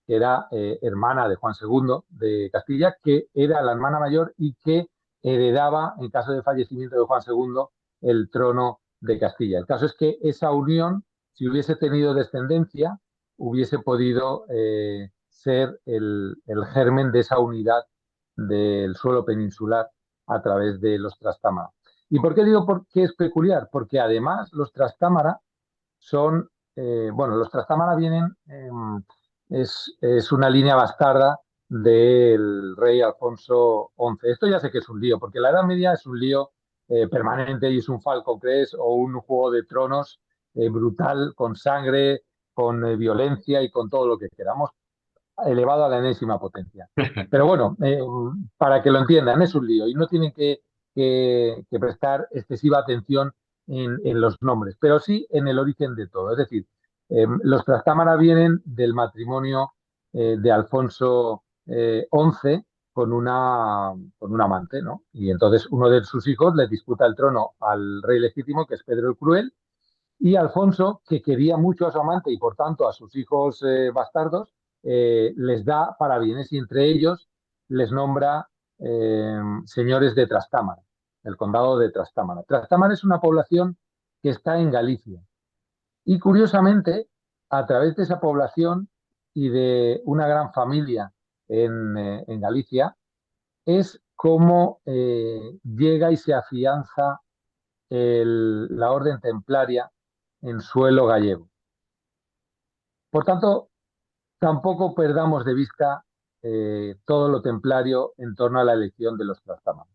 Speaker 3: que era hermana de Juan II de Castilla, que era la hermana mayor y que heredaba, en caso de fallecimiento de Juan II, el trono de Castilla. El caso es que esa unión, si hubiese tenido descendencia, hubiese podido ser el germen de esa unidad del suelo peninsular a través de los trastámara. ¿Y por qué digo que es peculiar? Porque además los trastámara son, bueno, los trastámara vienen, es una línea bastarda del rey Alfonso XI. Esto ya sé que es un lío, porque la Edad Media es un lío permanente y es un Falcon Crest o un Juego de Tronos brutal, con sangre, con violencia y con todo lo que queramos, elevado a la enésima potencia. Pero bueno, para que lo entiendan, es un lío y no tienen que prestar excesiva atención en los nombres, pero sí en el origen de todo. Es decir, los Trastámara vienen del matrimonio de Alfonso XI con un amante, ¿no? Y entonces uno de sus hijos le disputa el trono al rey legítimo, que es Pedro el Cruel, y Alfonso, que quería mucho a su amante y por tanto a sus hijos bastardos, les da parabienes y entre ellos les nombra señores de Trastámara, el condado de Trastámara. Trastámara es una población que está en Galicia y curiosamente, a través de esa población y de una gran familia en Galicia, es cómo llega y se afianza la orden templaria en suelo gallego. Por tanto, tampoco perdamos de vista todo lo templario en torno a la elección de los trastámanos.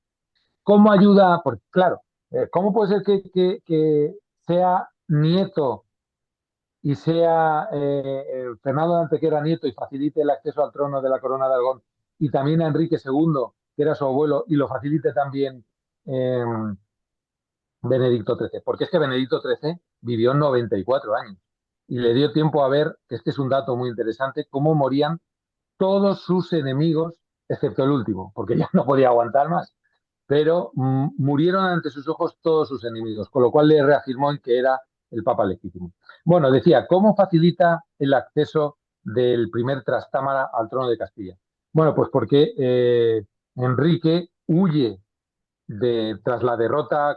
Speaker 3: ¿Cómo ayuda? Porque, claro, ¿cómo puede ser que sea nieto y sea Fernando de Antequera nieto y facilite el acceso al trono de la Corona de Aragón, y también a Enrique II, que era su abuelo, y lo facilite también eh, Benedicto XIII? Porque es que Benedicto XIII vivió 94 años y le dio tiempo a ver, que este es un dato muy interesante, cómo morían todos sus enemigos, excepto el último, porque ya no podía aguantar más. Pero murieron ante sus ojos todos sus enemigos, con lo cual le reafirmó en que era el Papa legítimo. Bueno, decía, ¿cómo facilita el acceso del primer trastámara al trono de Castilla? Bueno, pues porque Enrique huye tras la derrota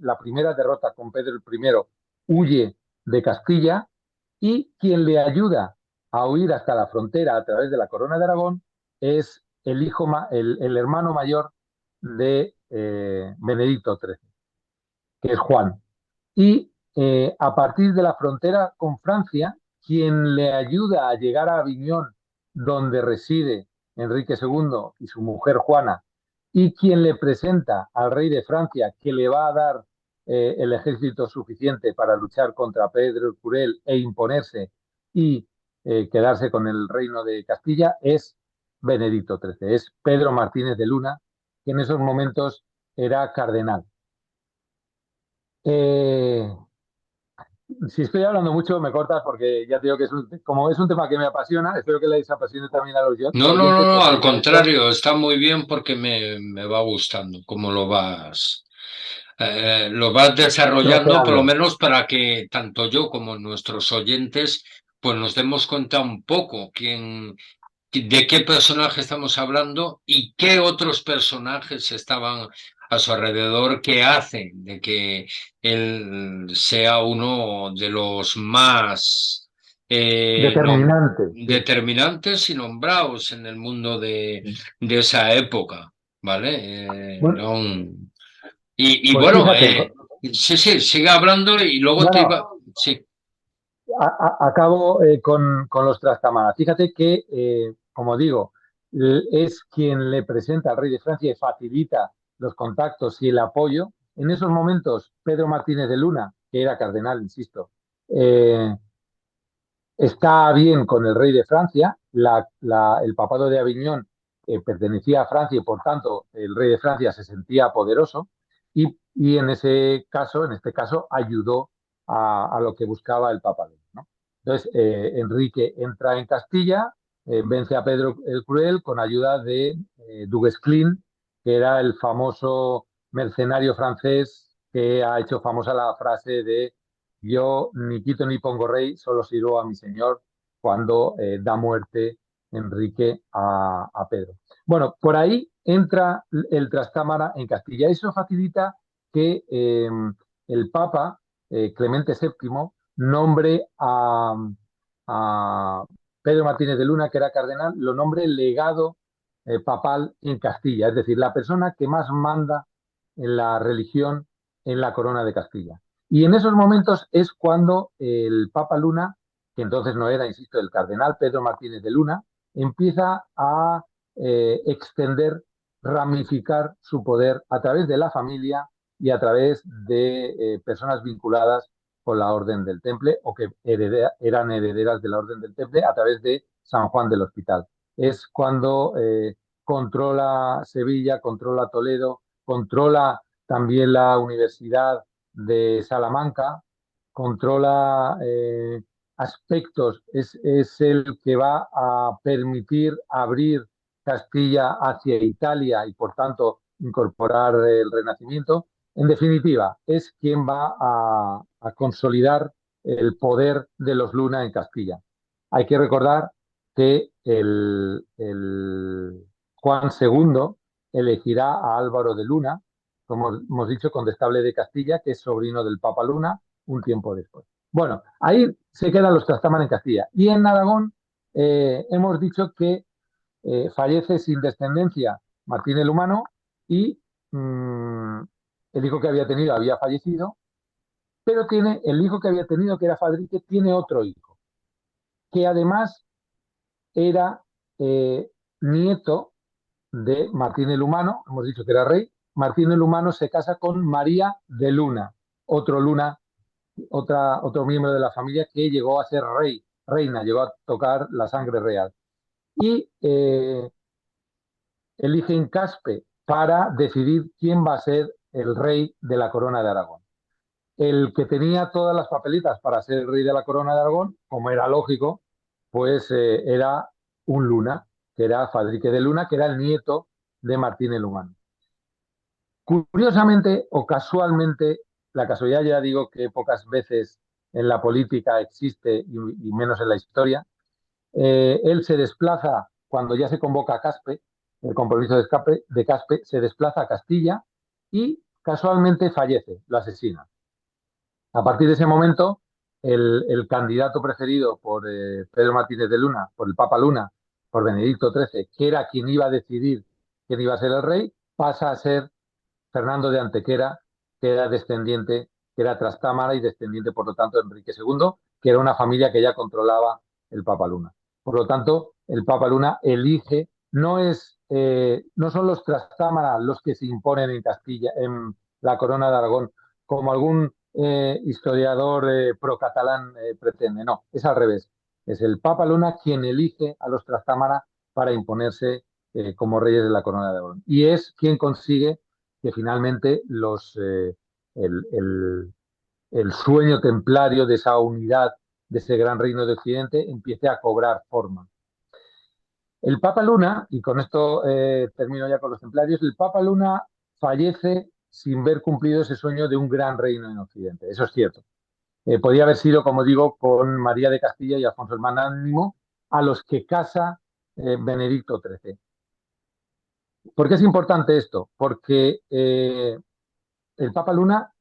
Speaker 3: la primera derrota con Pedro I, huye de Castilla, y quien le ayuda a huir hasta la frontera a través de la Corona de Aragón es el hermano mayor de Benedicto XIII, que es Juan. Y a partir de la frontera con Francia, quien le ayuda a llegar a Aviñón, donde reside Enrique II y su mujer Juana, y quien le presenta al rey de Francia, que le va a dar el ejército suficiente para luchar contra Pedro el Cruel e imponerse y quedarse con el reino de Castilla, es Benedicto XIII, es Pedro Martínez de Luna, que en esos momentos era cardenal. Eh, si estoy hablando mucho, me cortas, porque ya te digo que como es un tema que me apasiona, espero que les apasione también a los
Speaker 2: No, no,
Speaker 3: oyentes,
Speaker 2: no, no,
Speaker 3: porque
Speaker 2: al
Speaker 3: con esto,
Speaker 2: contrario, está muy bien porque me va gustando cómo lo vas desarrollando, por lo
Speaker 3: troceando.
Speaker 2: menos para que tanto yo como nuestros oyentes, pues nos demos cuenta un poco de qué personaje estamos hablando y qué otros personajes estaban a su alrededor que hacen de que él sea uno de los más
Speaker 3: Determinante, sí.
Speaker 2: determinantes y nombrados en el mundo de esa época, ¿vale?
Speaker 3: Bueno,
Speaker 2: Y
Speaker 3: pues
Speaker 2: bueno,
Speaker 3: fíjate,
Speaker 2: sí, sí, sigue hablando y luego
Speaker 3: no,
Speaker 2: te iba,
Speaker 3: no,
Speaker 2: sí.
Speaker 3: acabo con los Trastámara. Fíjate que, como digo, es quien le presenta al rey de Francia y facilita los contactos y el apoyo. En esos momentos, Pedro Martínez de Luna, que era cardenal, insisto, eh, está bien con el rey de Francia. El papado de Aviñón pertenecía a Francia, y por tanto el rey de Francia se sentía poderoso, y en ese caso, en este caso, ayudó a lo que buscaba el papado, ¿no? Entonces, Enrique entra en Castilla, vence a Pedro el Cruel con ayuda de Du Guesclin, que era el famoso mercenario francés que ha hecho famosa la frase de: yo ni quito ni pongo rey, solo sirvo a mi señor, cuando da muerte Enrique a Pedro. Bueno, por ahí entra el Trastámara en Castilla. Eso facilita que el Papa, Clemente VII, nombre a Pedro Martínez de Luna, que era cardenal, lo nombre legado papal en Castilla, es decir, la persona que más manda en la religión en la corona de Castilla. Y en esos momentos es cuando el Papa Luna, que entonces no era, insisto, el cardenal Pedro Martínez de Luna, empieza a extender, ramificar su poder a través de la familia y a través de personas vinculadas con la Orden del Temple, o que eran herederas de la Orden del Temple, a través de San Juan del Hospital. Es cuando controla Sevilla, controla Toledo, controla también la Universidad de Salamanca, controla aspectos, es el que va a permitir abrir Castilla hacia Italia y por tanto incorporar el Renacimiento. En definitiva, es quien va a consolidar el poder de los Luna en Castilla. Hay que recordar que el Juan II elegirá a Álvaro de Luna, como hemos dicho, condestable de Castilla, que es sobrino del Papa Luna, un tiempo después. Bueno, ahí se quedan los Trastámara en Castilla. Y en Aragón hemos dicho que fallece sin descendencia Martín el Humano, y el hijo que había tenido había fallecido, pero tiene el hijo que había tenido, que era Fadrique, tiene otro hijo, que además era nieto de Martín el Humano. Hemos dicho que era rey. Martín el Humano se casa con María de Luna, Luna, otro miembro de la familia que llegó a ser reina, llegó a tocar la sangre real. Y eligen Caspe para decidir quién va a ser el rey de la corona de Aragón. El que tenía todas las papeletas para ser el rey de la corona de Aragón, como era lógico, pues era un Luna, que era Fadrique de Luna, que era el nieto de Martín el Humano. Curiosamente o casualmente, la casualidad ya digo que pocas veces en la política existe y menos en la historia, él se desplaza cuando ya se convoca a Caspe, el compromiso de Caspe, se desplaza a Castilla y casualmente fallece, lo asesina. A partir de ese momento, el candidato preferido por Pedro Martínez de Luna, por el Papa Luna, por Benedicto XIII, que era quien iba a decidir quién iba a ser el rey, pasa a ser Fernando de Antequera, que era descendiente, que era trastámara y descendiente, por lo tanto, de Enrique II, que era una familia que ya controlaba el Papa Luna. Por lo tanto, el Papa Luna elige, no son los trastámara los que se imponen en Castilla, en la corona de Aragón, como algún historiador pro-catalán pretende. No, es al revés. Es el Papa Luna quien elige a los trastámara para imponerse como reyes de la corona de Aragón. Y es quien consigue que finalmente el, el, el sueño templario de esa unidad, de ese gran reino de Occidente, empiece a cobrar forma. El Papa Luna, y con esto termino ya con los templarios, el Papa Luna fallece sin ver cumplido ese sueño de un gran reino en Occidente. Eso es cierto. Podía haber sido, como digo, con María de Castilla y Alfonso el Magnánimo, a los que casa Benedicto XIII. ¿Por qué es importante esto? Porque el Papa Luna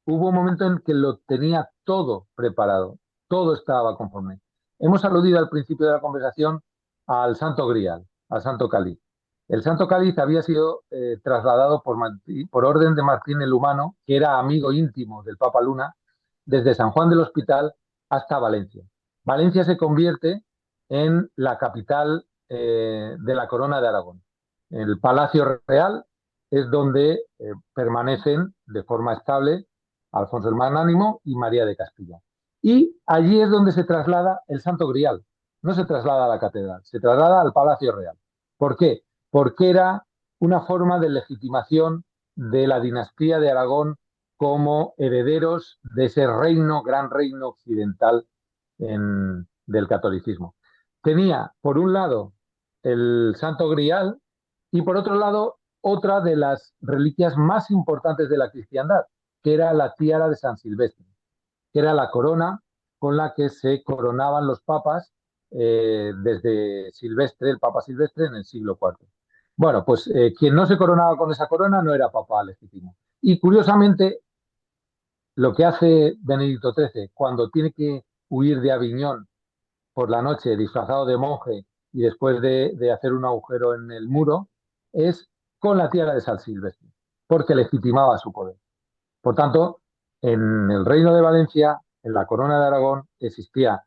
Speaker 3: hubo un momento en que lo tenía todo preparado, todo estaba conforme. Hemos aludido al principio de la conversación al Santo Grial, al Santo Cáliz. El Santo Cáliz había sido trasladado por orden de Martín el Humano, que era amigo íntimo del Papa Luna, desde San Juan del Hospital hasta Valencia. Valencia se convierte en la capital de la Corona de Aragón. El Palacio Real es donde permanecen de forma estable Alfonso el Magnánimo y María de Castilla. Y allí es donde se traslada el Santo Grial. No se traslada a la catedral, se traslada al Palacio Real. ¿Por qué? Porque era una forma de legitimación de la dinastía de Aragón como herederos de ese reino, gran reino occidental del catolicismo. Tenía, por un lado, el Santo Grial y, por otro lado, otra de las reliquias más importantes de la cristiandad, que era la tiara de San Silvestre, que era la corona con la que se coronaban los papas desde Silvestre, el Papa Silvestre, en el siglo IV. Bueno, pues quien no se coronaba con esa corona no era papa legítimo. Y curiosamente, lo que hace Benedicto XIII cuando tiene que huir de Aviñón por la noche disfrazado de monje y después de hacer un agujero en el muro, es con la tiara de San Silvestre, porque legitimaba su poder. Por tanto, en el Reino de Valencia, en la Corona de Aragón, existía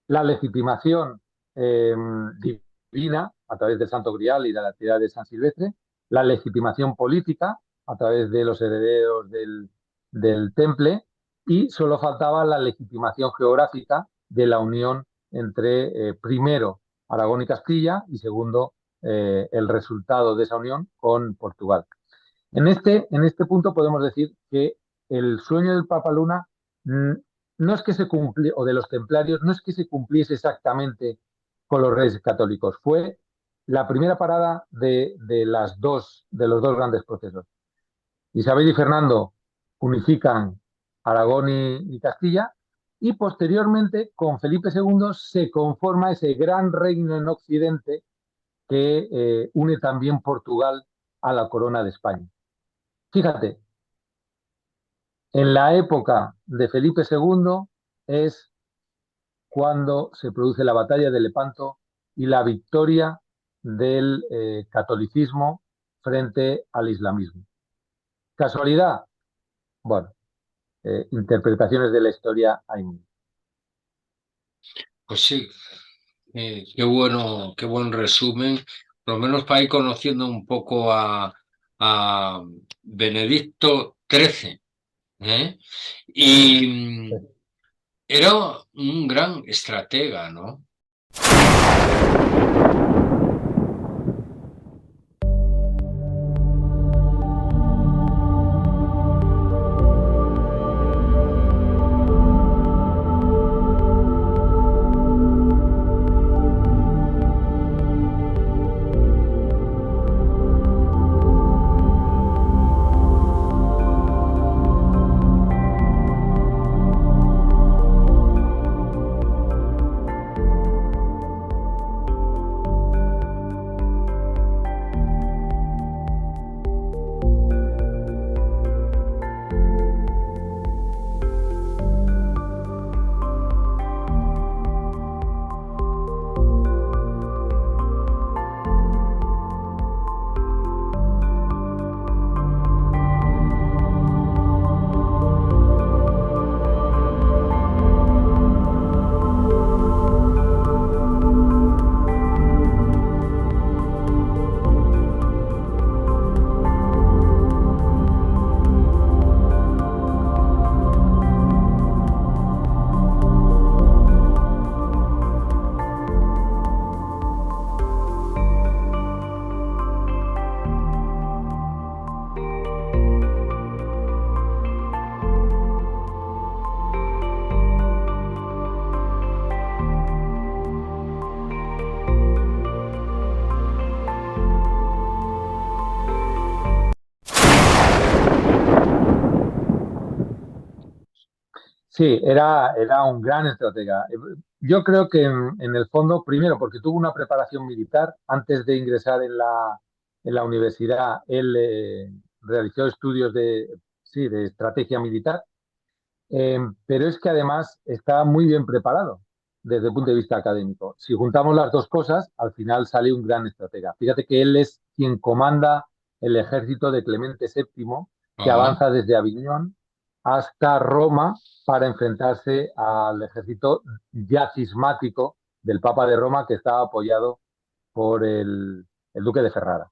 Speaker 3: la legitimación divina a través del Santo Grial y de la tiara de San Silvestre, la legitimación política a través de los herederos del Temple, y solo faltaba la legitimación geográfica de la unión entre, primero, Aragón y Castilla y segundo, el resultado de esa unión con Portugal. En este punto podemos decir que el sueño del Papa Luna no es que se cumpliese, o de los templarios, no es que se cumpliese exactamente con los reyes católicos, fue la primera parada de los dos grandes procesos. Isabel y Fernando unifican Aragón y Castilla, y posteriormente con Felipe II se conforma ese gran reino en Occidente que une también Portugal a la corona de España. Fíjate, en la época de Felipe II es cuando se produce la batalla de Lepanto y la victoria del catolicismo frente al islamismo. ¿Casualidad? Bueno, interpretaciones de la historia hay muchas.
Speaker 2: Pues sí, qué bueno, qué buen resumen, por lo menos para ir conociendo un poco a Benedicto XIII, ¿eh? Y era un gran estratega, ¿no?
Speaker 3: Sí, era un gran estratega. Yo creo que en el fondo, primero, porque tuvo una preparación militar antes de ingresar en la universidad, él realizó estudios sí, de estrategia militar, pero es que además está muy bien preparado desde el punto de vista académico. Si juntamos las dos cosas, al final sale un gran estratega. Fíjate que él es quien comanda el ejército de Clemente VII, que
Speaker 2: Ah,
Speaker 3: avanza desde Aviñón hasta Roma para enfrentarse al ejército ya cismático del Papa de Roma, que estaba apoyado por el duque de Ferrara.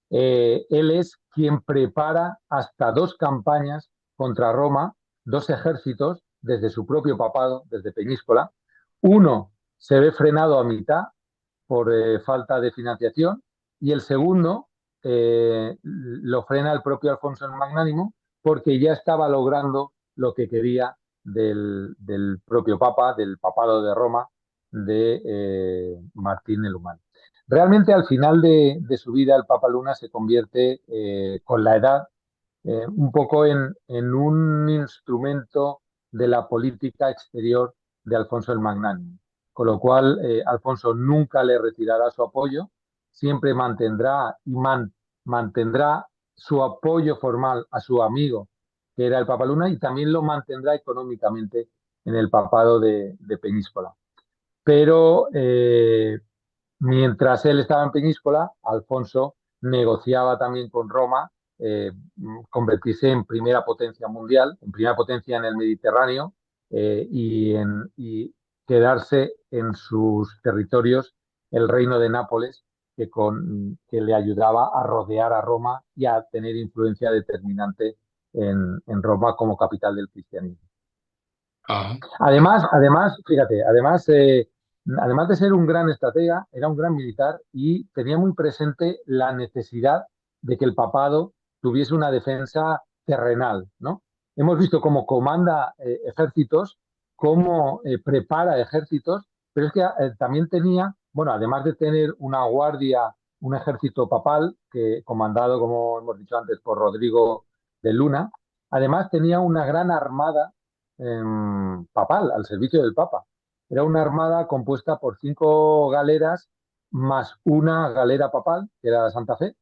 Speaker 3: Él es quien prepara hasta dos campañas contra Roma, dos ejércitos desde su propio papado, desde Peñíscola. Uno se ve frenado a mitad por falta de financiación y el segundo lo frena el propio Alfonso el Magnánimo porque ya estaba logrando lo que quería del propio Papa, del papado de Roma, de Martín el Humano. Realmente al final de su vida el Papa Luna se convierte con la edad un poco en un instrumento de la política exterior de Alfonso el Magnánimo. Con lo cual, Alfonso nunca le retirará su apoyo, siempre mantendrá mantendrá su apoyo formal a su amigo, que era el Papa Luna, y también lo mantendrá económicamente en el papado de Peñíscola. Pero mientras él estaba en Peñíscola, Alfonso negociaba también con Roma convertirse en primera potencia mundial, en primera potencia en el Mediterráneo y quedarse en sus territorios el reino de Nápoles, que le ayudaba a rodear a Roma y a tener influencia determinante en Roma como capital del cristianismo.
Speaker 2: ah,
Speaker 3: Fíjate, además de ser un gran estratega, era un gran militar y tenía muy presente la necesidad de que el papado tuviese una defensa terrenal, ¿no? Hemos visto cómo comanda ejércitos, cómo prepara ejércitos, pero es que también tenía, bueno, además de tener una guardia, un ejército papal, que comandado, como hemos dicho antes, por Rodrigo de Luna, además tenía una gran armada papal, al servicio del Papa. Era una armada compuesta por 5 galeras más una galera papal, que era la Santa Fe,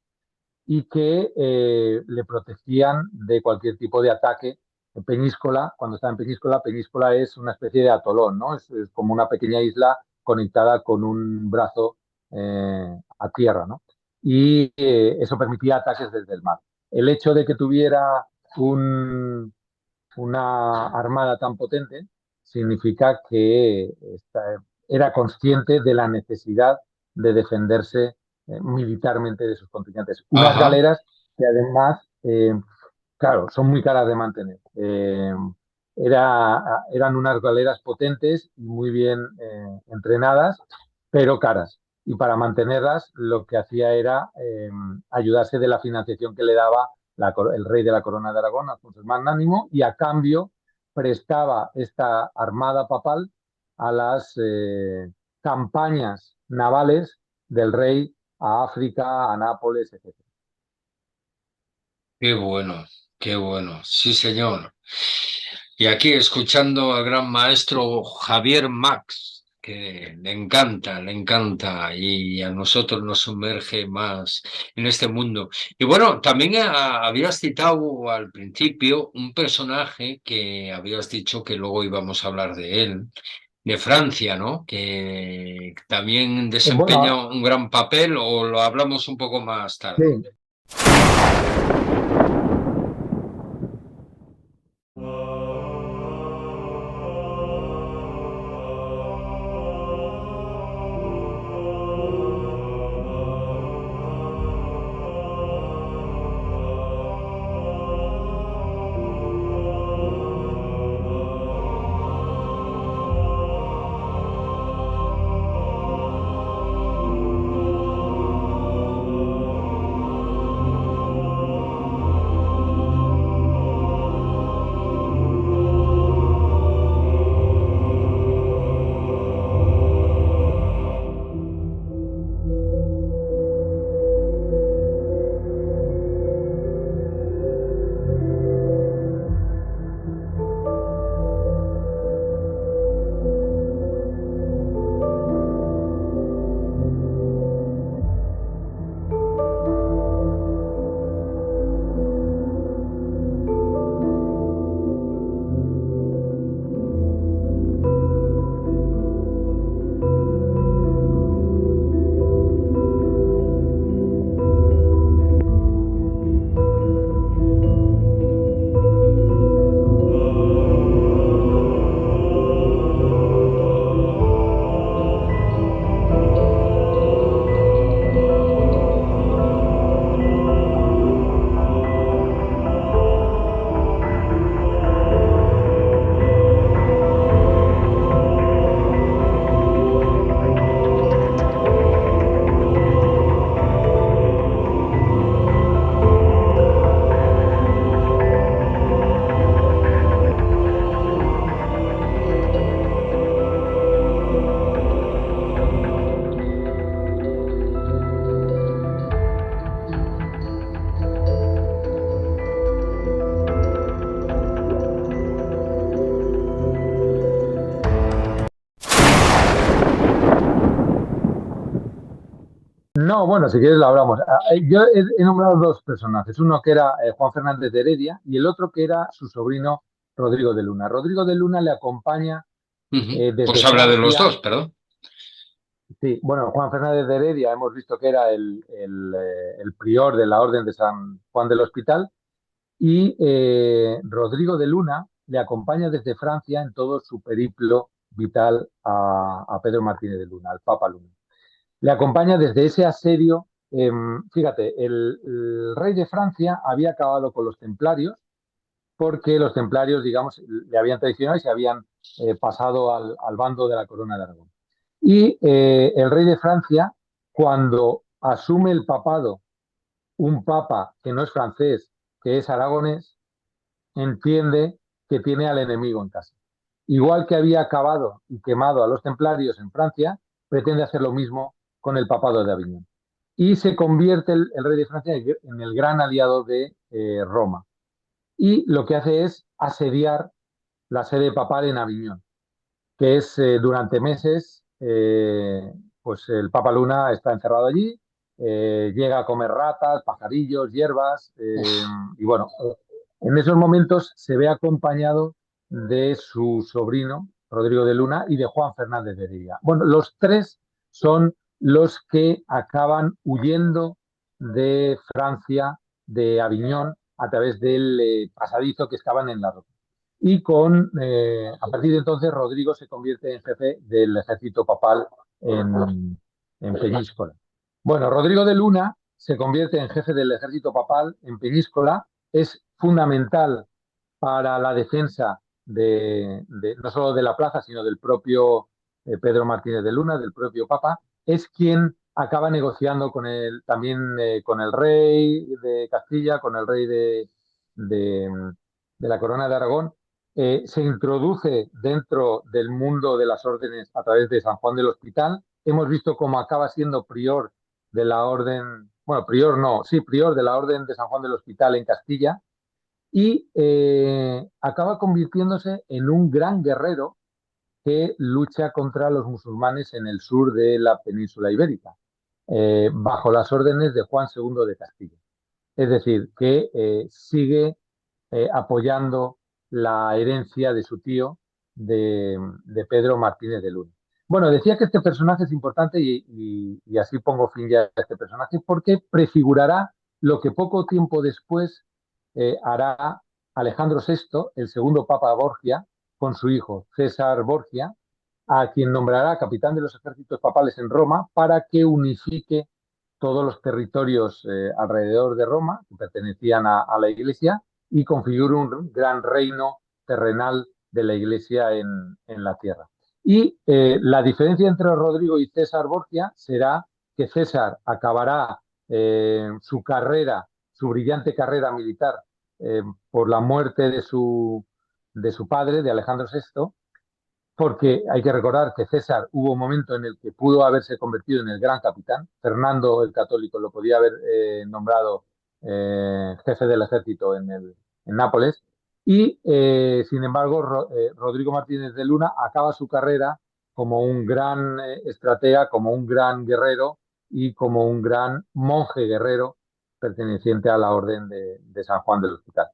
Speaker 3: y que le protegían de cualquier tipo de ataque. En Peñíscola, cuando está en Peñíscola, Peñíscola es una especie de atolón, ¿no? Es como una pequeña isla conectada con un brazo a tierra, ¿no? y eso permitía ataques desde el mar. El hecho de que tuviera un, una armada tan potente significa que era consciente de la necesidad de defenderse militarmente de sus contrincantes. Unas
Speaker 2: Ajá.
Speaker 3: galeras que además, claro, son muy caras de mantener. Eran unas galeras potentes y muy bien entrenadas, pero caras. Y para mantenerlas lo que hacía era ayudarse de la financiación que le daba el rey de la Corona de Aragón, Alfonso el Magnánimo, y a cambio prestaba esta armada papal a las campañas navales del rey a África, a Nápoles, etc.
Speaker 2: Qué bueno, qué bueno. Sí, señor. Y aquí escuchando al gran maestro Javier Max, que le encanta y a nosotros nos sumerge más en este mundo. Y bueno, también habías citado al principio un personaje que habías dicho que luego íbamos a hablar de él, de Francia, ¿no? Que también
Speaker 3: Bueno,
Speaker 2: desempeña un gran papel o lo hablamos un poco más tarde.
Speaker 3: sí. No, bueno, si quieres lo hablamos. Yo he nombrado dos personajes, uno que era Juan Fernández de Heredia y el otro que era su sobrino Rodrigo de Luna. Rodrigo de Luna le acompaña
Speaker 2: Ujú.
Speaker 3: desde
Speaker 2: Pues habla de los
Speaker 3: Francia.
Speaker 2: dos, perdón.
Speaker 3: Sí, bueno, Juan Fernández de Heredia hemos visto que era el prior de la Orden de San Juan del Hospital y Rodrigo de Luna le acompaña desde Francia en todo su periplo vital a Pedro Martínez de Luna, al Papa Luna. Le acompaña desde ese asedio. Fíjate, el rey de Francia había acabado con los templarios porque los templarios, digamos, le habían traicionado y se habían pasado al bando de la corona de Aragón. Y el rey de Francia, cuando asume el papado un papa que no es francés, que es aragonés, entiende que tiene al enemigo en casa. Igual que había acabado y quemado a los templarios en Francia, pretende hacer lo mismo con el papado de Aviñón. Y se convierte el rey de Francia en el gran aliado de Roma. Y lo que hace es asediar la sede papal en Aviñón, que es durante meses, pues el Papa Luna está encerrado allí, llega a comer ratas, pajarillos, hierbas,
Speaker 2: Uf,
Speaker 3: y bueno, en esos momentos se ve acompañado de su sobrino, Rodrigo de Luna, y de Juan Fernández de Heredia. Bueno, los tres son los que acaban huyendo de Francia, de Aviñón, a través del pasadizo que estaban en la roca. Y a partir de entonces Rodrigo se convierte en jefe del ejército papal en Peñíscola. Bueno, Rodrigo de Luna se convierte en jefe del ejército papal en Peñíscola, es fundamental para la defensa no solo de la plaza, sino del propio Pedro Martínez de Luna, del propio Papa, es quien acaba negociando también con el rey de Castilla, con el rey de la Corona de Aragón. Se introduce dentro del mundo de las órdenes a través de San Juan del Hospital. Hemos visto cómo acaba siendo prior de la orden, bueno, prior no, sí, prior de la orden de San Juan del Hospital en Castilla, y acaba convirtiéndose en un gran guerrero que lucha contra los musulmanes en el sur de la península ibérica, bajo las órdenes de Juan II de Castilla. Es decir, que sigue apoyando la herencia de su tío, de Pedro Martínez de Luna. Bueno, decía que este personaje es importante y así pongo fin ya a este personaje porque prefigurará lo que poco tiempo después hará Alejandro VI, el segundo Papa Borgia, con su hijo César Borgia, a quien nombrará capitán de los ejércitos papales en Roma para que unifique todos los territorios alrededor de Roma que pertenecían a la Iglesia y configure un gran reino terrenal de la Iglesia en la tierra. Y la diferencia entre Rodrigo y César Borgia será que César acabará su carrera, su brillante carrera militar, por la muerte de su padre, de Alejandro VI, porque hay que recordar que César hubo un momento en el que pudo haberse convertido en el gran capitán. Fernando el Católico lo podía haber nombrado jefe del ejército en Nápoles. Y, sin embargo, Rodrigo Martínez de Luna acaba su carrera como un gran estratega, como un gran guerrero y como un gran monje guerrero perteneciente a la Orden de San Juan del Hospital.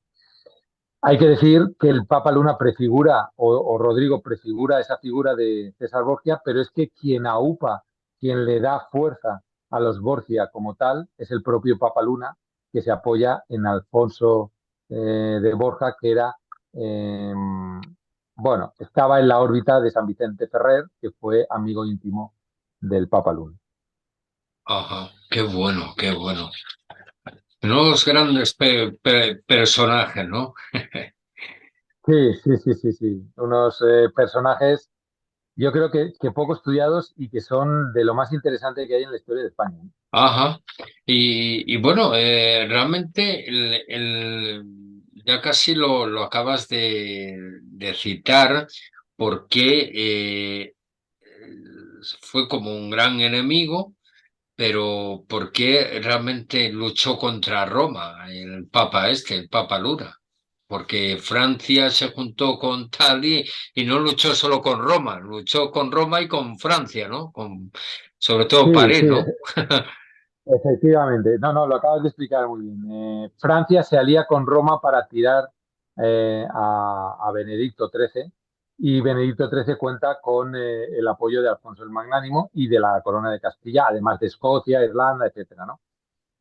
Speaker 3: Hay que decir que el Papa Luna prefigura, o Rodrigo prefigura esa figura de César Borgia, pero es que quien aupa, quien le da fuerza a los Borgia como tal, es el propio Papa Luna, que se apoya en Alfonso de Borja, que era, bueno, estaba en la órbita de San Vicente Ferrer, que fue amigo íntimo del Papa Luna.
Speaker 2: Ajá, qué bueno, qué bueno. Unos grandes personajes, ¿no?
Speaker 3: Sí, sí, sí, sí, sí. Unos personajes, yo creo que poco estudiados y que son de lo más interesante que hay en la historia de España, ¿no?
Speaker 2: Ajá. Y bueno, realmente ya casi lo acabas de citar porque fue como un gran enemigo, pero ¿por qué realmente luchó contra Roma, el Papa este, el Papa Luna? Porque Francia se juntó con tal y no luchó solo con Roma, luchó con Roma y con Francia, ¿no? Sobre todo
Speaker 3: Sí,
Speaker 2: París,
Speaker 3: sí,
Speaker 2: ¿no?
Speaker 3: efectivamente. No, no, lo acabas de explicar muy bien. Francia se alía con Roma para tirar a Benedicto XIII y Benedicto XIII cuenta con el apoyo de Alfonso el Magnánimo y de la Corona de Castilla, además de Escocia, Irlanda, etcétera, ¿no?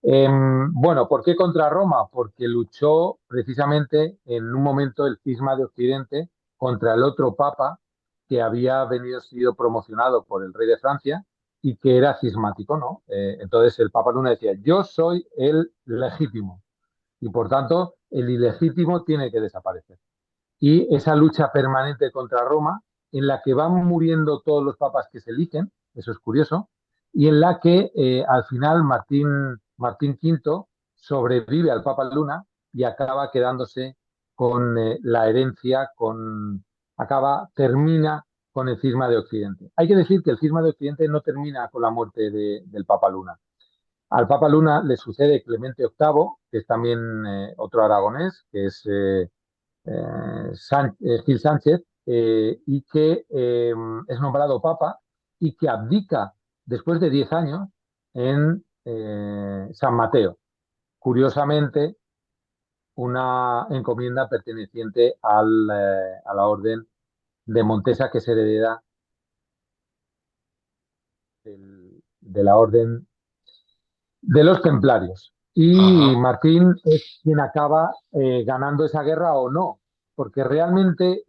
Speaker 3: Bueno, ¿por qué contra Roma? Porque luchó precisamente en un momento el cisma de Occidente contra el otro papa que había sido promocionado por el rey de Francia y que era cismático, ¿no? Entonces el Papa Luna decía, yo soy el legítimo y por tanto el ilegítimo tiene que desaparecer. Y esa lucha permanente contra Roma, en la que van muriendo todos los papas que se eligen, eso es curioso, y en la que al final Martín V sobrevive al Papa Luna y acaba quedándose con la herencia, termina con el cisma de Occidente. Hay que decir que el cisma de Occidente no termina con la muerte del Papa Luna. Al Papa Luna le sucede Clemente VIII, que es también otro aragonés, que es Gil Sánchez, y que es nombrado papa y que abdica después de 10 años en San Mateo. Curiosamente, una encomienda perteneciente a la orden de Montesa, que es heredera de la orden de los templarios. Y
Speaker 2: Ajá.
Speaker 3: Martín es quien acaba ganando esa guerra o no, porque realmente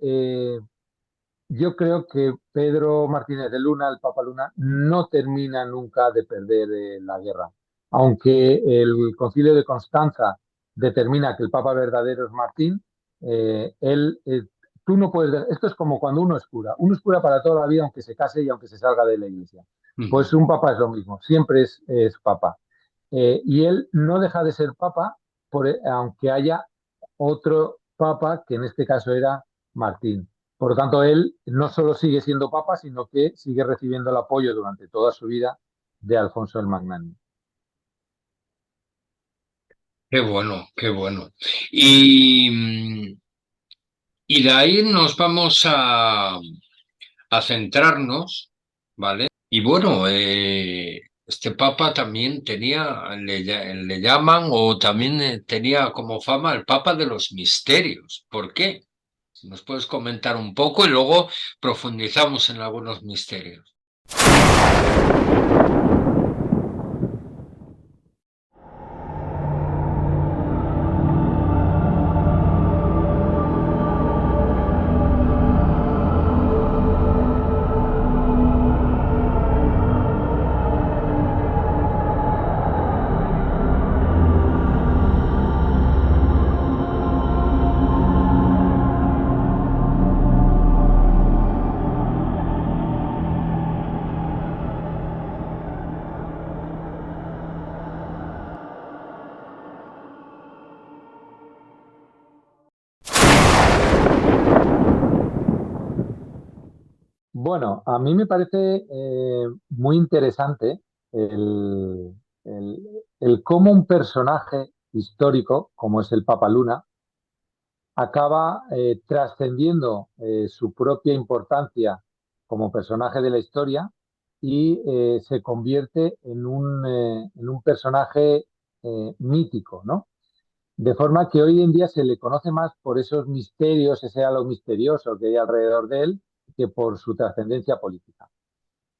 Speaker 3: yo creo que Pedro Martínez de Luna, el Papa Luna, no termina nunca de perder la guerra. Aunque el Concilio de Constanza determina que el Papa verdadero es Martín, tú no puedes. Esto es como cuando uno es cura. Uno es cura para toda la vida, aunque se case y aunque se salga de la iglesia. Pues
Speaker 2: Ujú.
Speaker 3: un papa es lo mismo, siempre es papa. Y él no deja de ser papa, aunque haya otro papa, que en este caso era Martín. Por lo tanto, él no solo sigue siendo papa, sino que sigue recibiendo el apoyo durante toda su vida de Alfonso el Magnánimo.
Speaker 2: Qué bueno, qué bueno. Y, y de ahí nos vamos a centrarnos, ¿vale? Y bueno, este papa también tenía, le llaman, o también tenía como fama el papa de los misterios. ¿Por qué? Si nos puedes comentar un poco y luego profundizamos en algunos misterios.
Speaker 3: Bueno, a mí me parece muy interesante el, el- el cómo un personaje histórico, como es el Papa Luna, acaba trascendiendo su propia importancia como personaje de la historia y se convierte en un personaje mítico, ¿no? De forma que hoy en día se le conoce más por esos misterios, ese halo misterioso que hay alrededor de él, que por su trascendencia política.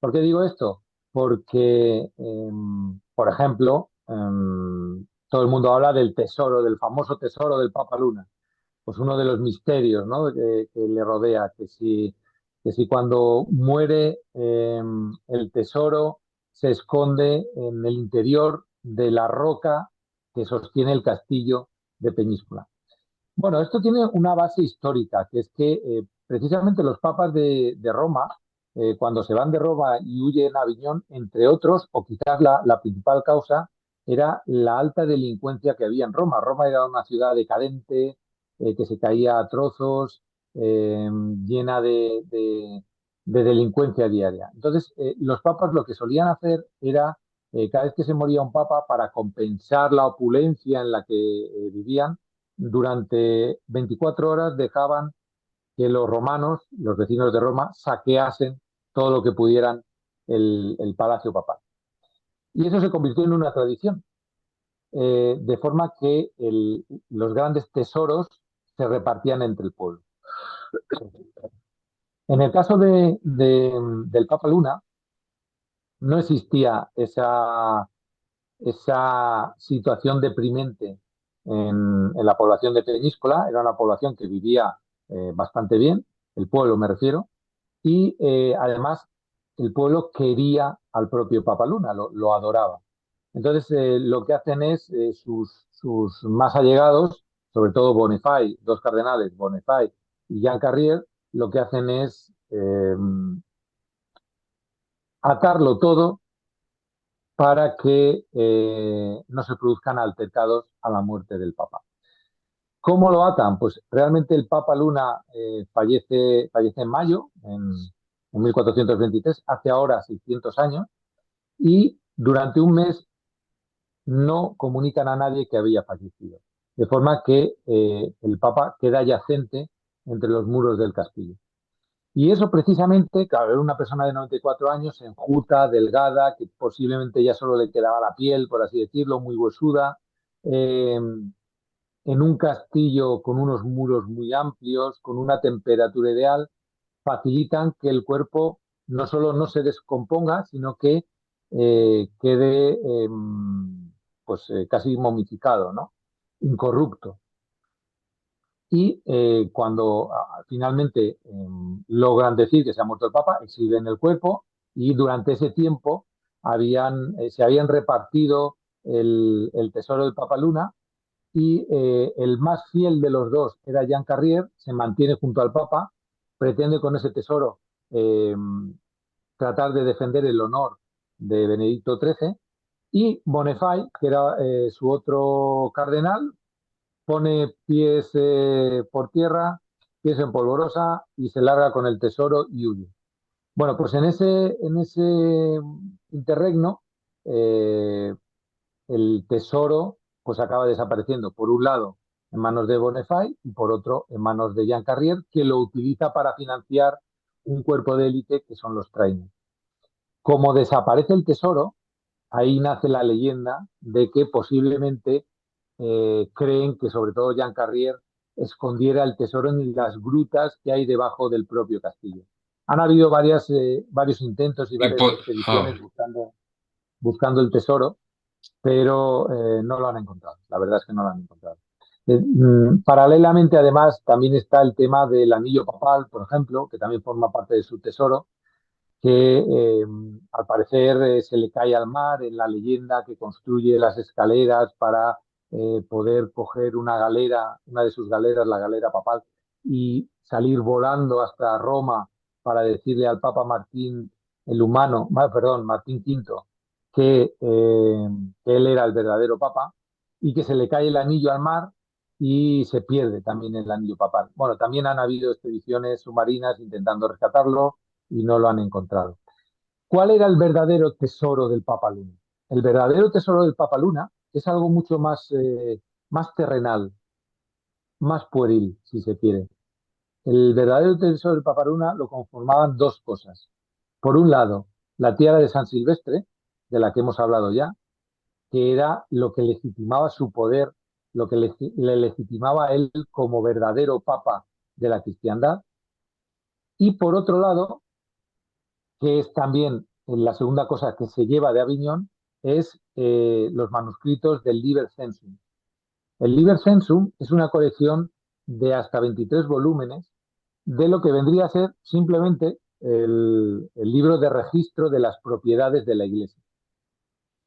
Speaker 3: ¿Por qué digo esto? Porque, por ejemplo, todo el mundo habla del tesoro, del famoso tesoro del Papa Luna, pues uno de los misterios, ¿no? que le rodea, que si cuando muere el tesoro se esconde en el interior de la roca que sostiene el castillo de Peñíscola. Bueno, esto tiene una base histórica, que es que precisamente los papas de Roma, cuando se van de Roma y huyen a Aviñón, entre otros, o quizás la principal causa, era la alta delincuencia que había en Roma. Roma era una ciudad decadente, que se caía a trozos, llena de delincuencia diaria. Entonces, los papas lo que solían hacer era, cada vez que se moría un papa, para compensar la opulencia en la que vivían, durante 24 horas dejaban que los romanos, los vecinos de Roma, saqueasen todo lo que pudieran el palacio papal. Y eso se convirtió en una tradición, de forma que los grandes tesoros se repartían entre el pueblo. En el caso del Papa Luna, no existía esa situación deprimente en la población de Peñíscola. Era una población que vivía bastante bien, el pueblo me refiero, y además el pueblo quería al propio Papaluna, lo adoraba. Entonces lo que hacen es sus más allegados, sobre todo Bonifay, dos cardenales, Bonifay y Jean Carrier, lo que hacen es atarlo todo para que no se produzcan altercados a la muerte del Papa. ¿Cómo lo atan? Pues realmente el Papa Luna fallece en mayo, en 1423, hace ahora 600 años, y durante un mes no comunican a nadie que había fallecido. De forma que el Papa queda yacente entre los muros del castillo. Y eso precisamente, claro, era una persona de 94 años, enjuta, delgada, que posiblemente ya solo le quedaba la piel, por así decirlo, muy huesuda, eh, en un castillo con unos muros muy amplios, con una temperatura ideal, facilitan que el cuerpo no solo no se descomponga, sino que quede casi momificado, ¿no? Incorrupto. Y cuando finalmente logran decir que se ha muerto el Papa, exhiben el cuerpo y durante ese tiempo se habían repartido el tesoro del Papa Luna y el más fiel de los dos era Jean Carrier, se mantiene junto al Papa, pretende con ese tesoro eh, tratar de defender el honor de Benedicto XIII y Bonnefay, que era su otro cardenal, pone pies por tierra, pies en polvorosa y se larga con el tesoro y huye. Bueno, pues en ese interregno, el tesoro pues acaba desapareciendo, por un lado en manos de Bonnefay y por otro en manos de Jean Carrier, que lo utiliza para financiar un cuerpo de élite que son los trainers. Como desaparece el tesoro, ahí nace la leyenda de que posiblemente creen que sobre todo Jean Carrier escondiera el tesoro en las grutas que hay debajo del propio castillo. Han habido varios intentos y
Speaker 2: Y
Speaker 3: varias
Speaker 2: por, ah,
Speaker 3: expediciones buscando el tesoro, pero no lo han encontrado. La verdad es que no lo han encontrado. Paralelamente, además, también está el tema del anillo papal, por ejemplo, que también forma parte de su tesoro, que al parecer se le cae al mar en la leyenda que construye las escaleras para poder coger una galera, una de sus galeras, la galera papal, y salir volando hasta Roma para decirle al Papa Martín el humano, perdón, Martín V, que él era el verdadero Papa y que se le cae el anillo al mar y se pierde también el anillo papal. Bueno, también han habido expediciones submarinas intentando rescatarlo y no lo han encontrado. ¿Cuál era el verdadero tesoro del Papa Luna? El verdadero tesoro del Papa Luna es algo mucho más terrenal, más pueril, si se quiere. El verdadero tesoro del Papa Luna lo conformaban dos cosas. Por un lado, la tiara de San Silvestre, de la que hemos hablado ya, que era lo que legitimaba su poder, lo que le legitimaba a él como verdadero papa de la cristiandad. Y por otro lado, que es también la segunda cosa que se lleva de Aviñón, es los manuscritos del Liber Censum. El Liber Censum es una colección de hasta 23 volúmenes de lo que vendría a ser simplemente el libro de registro de las propiedades de la Iglesia.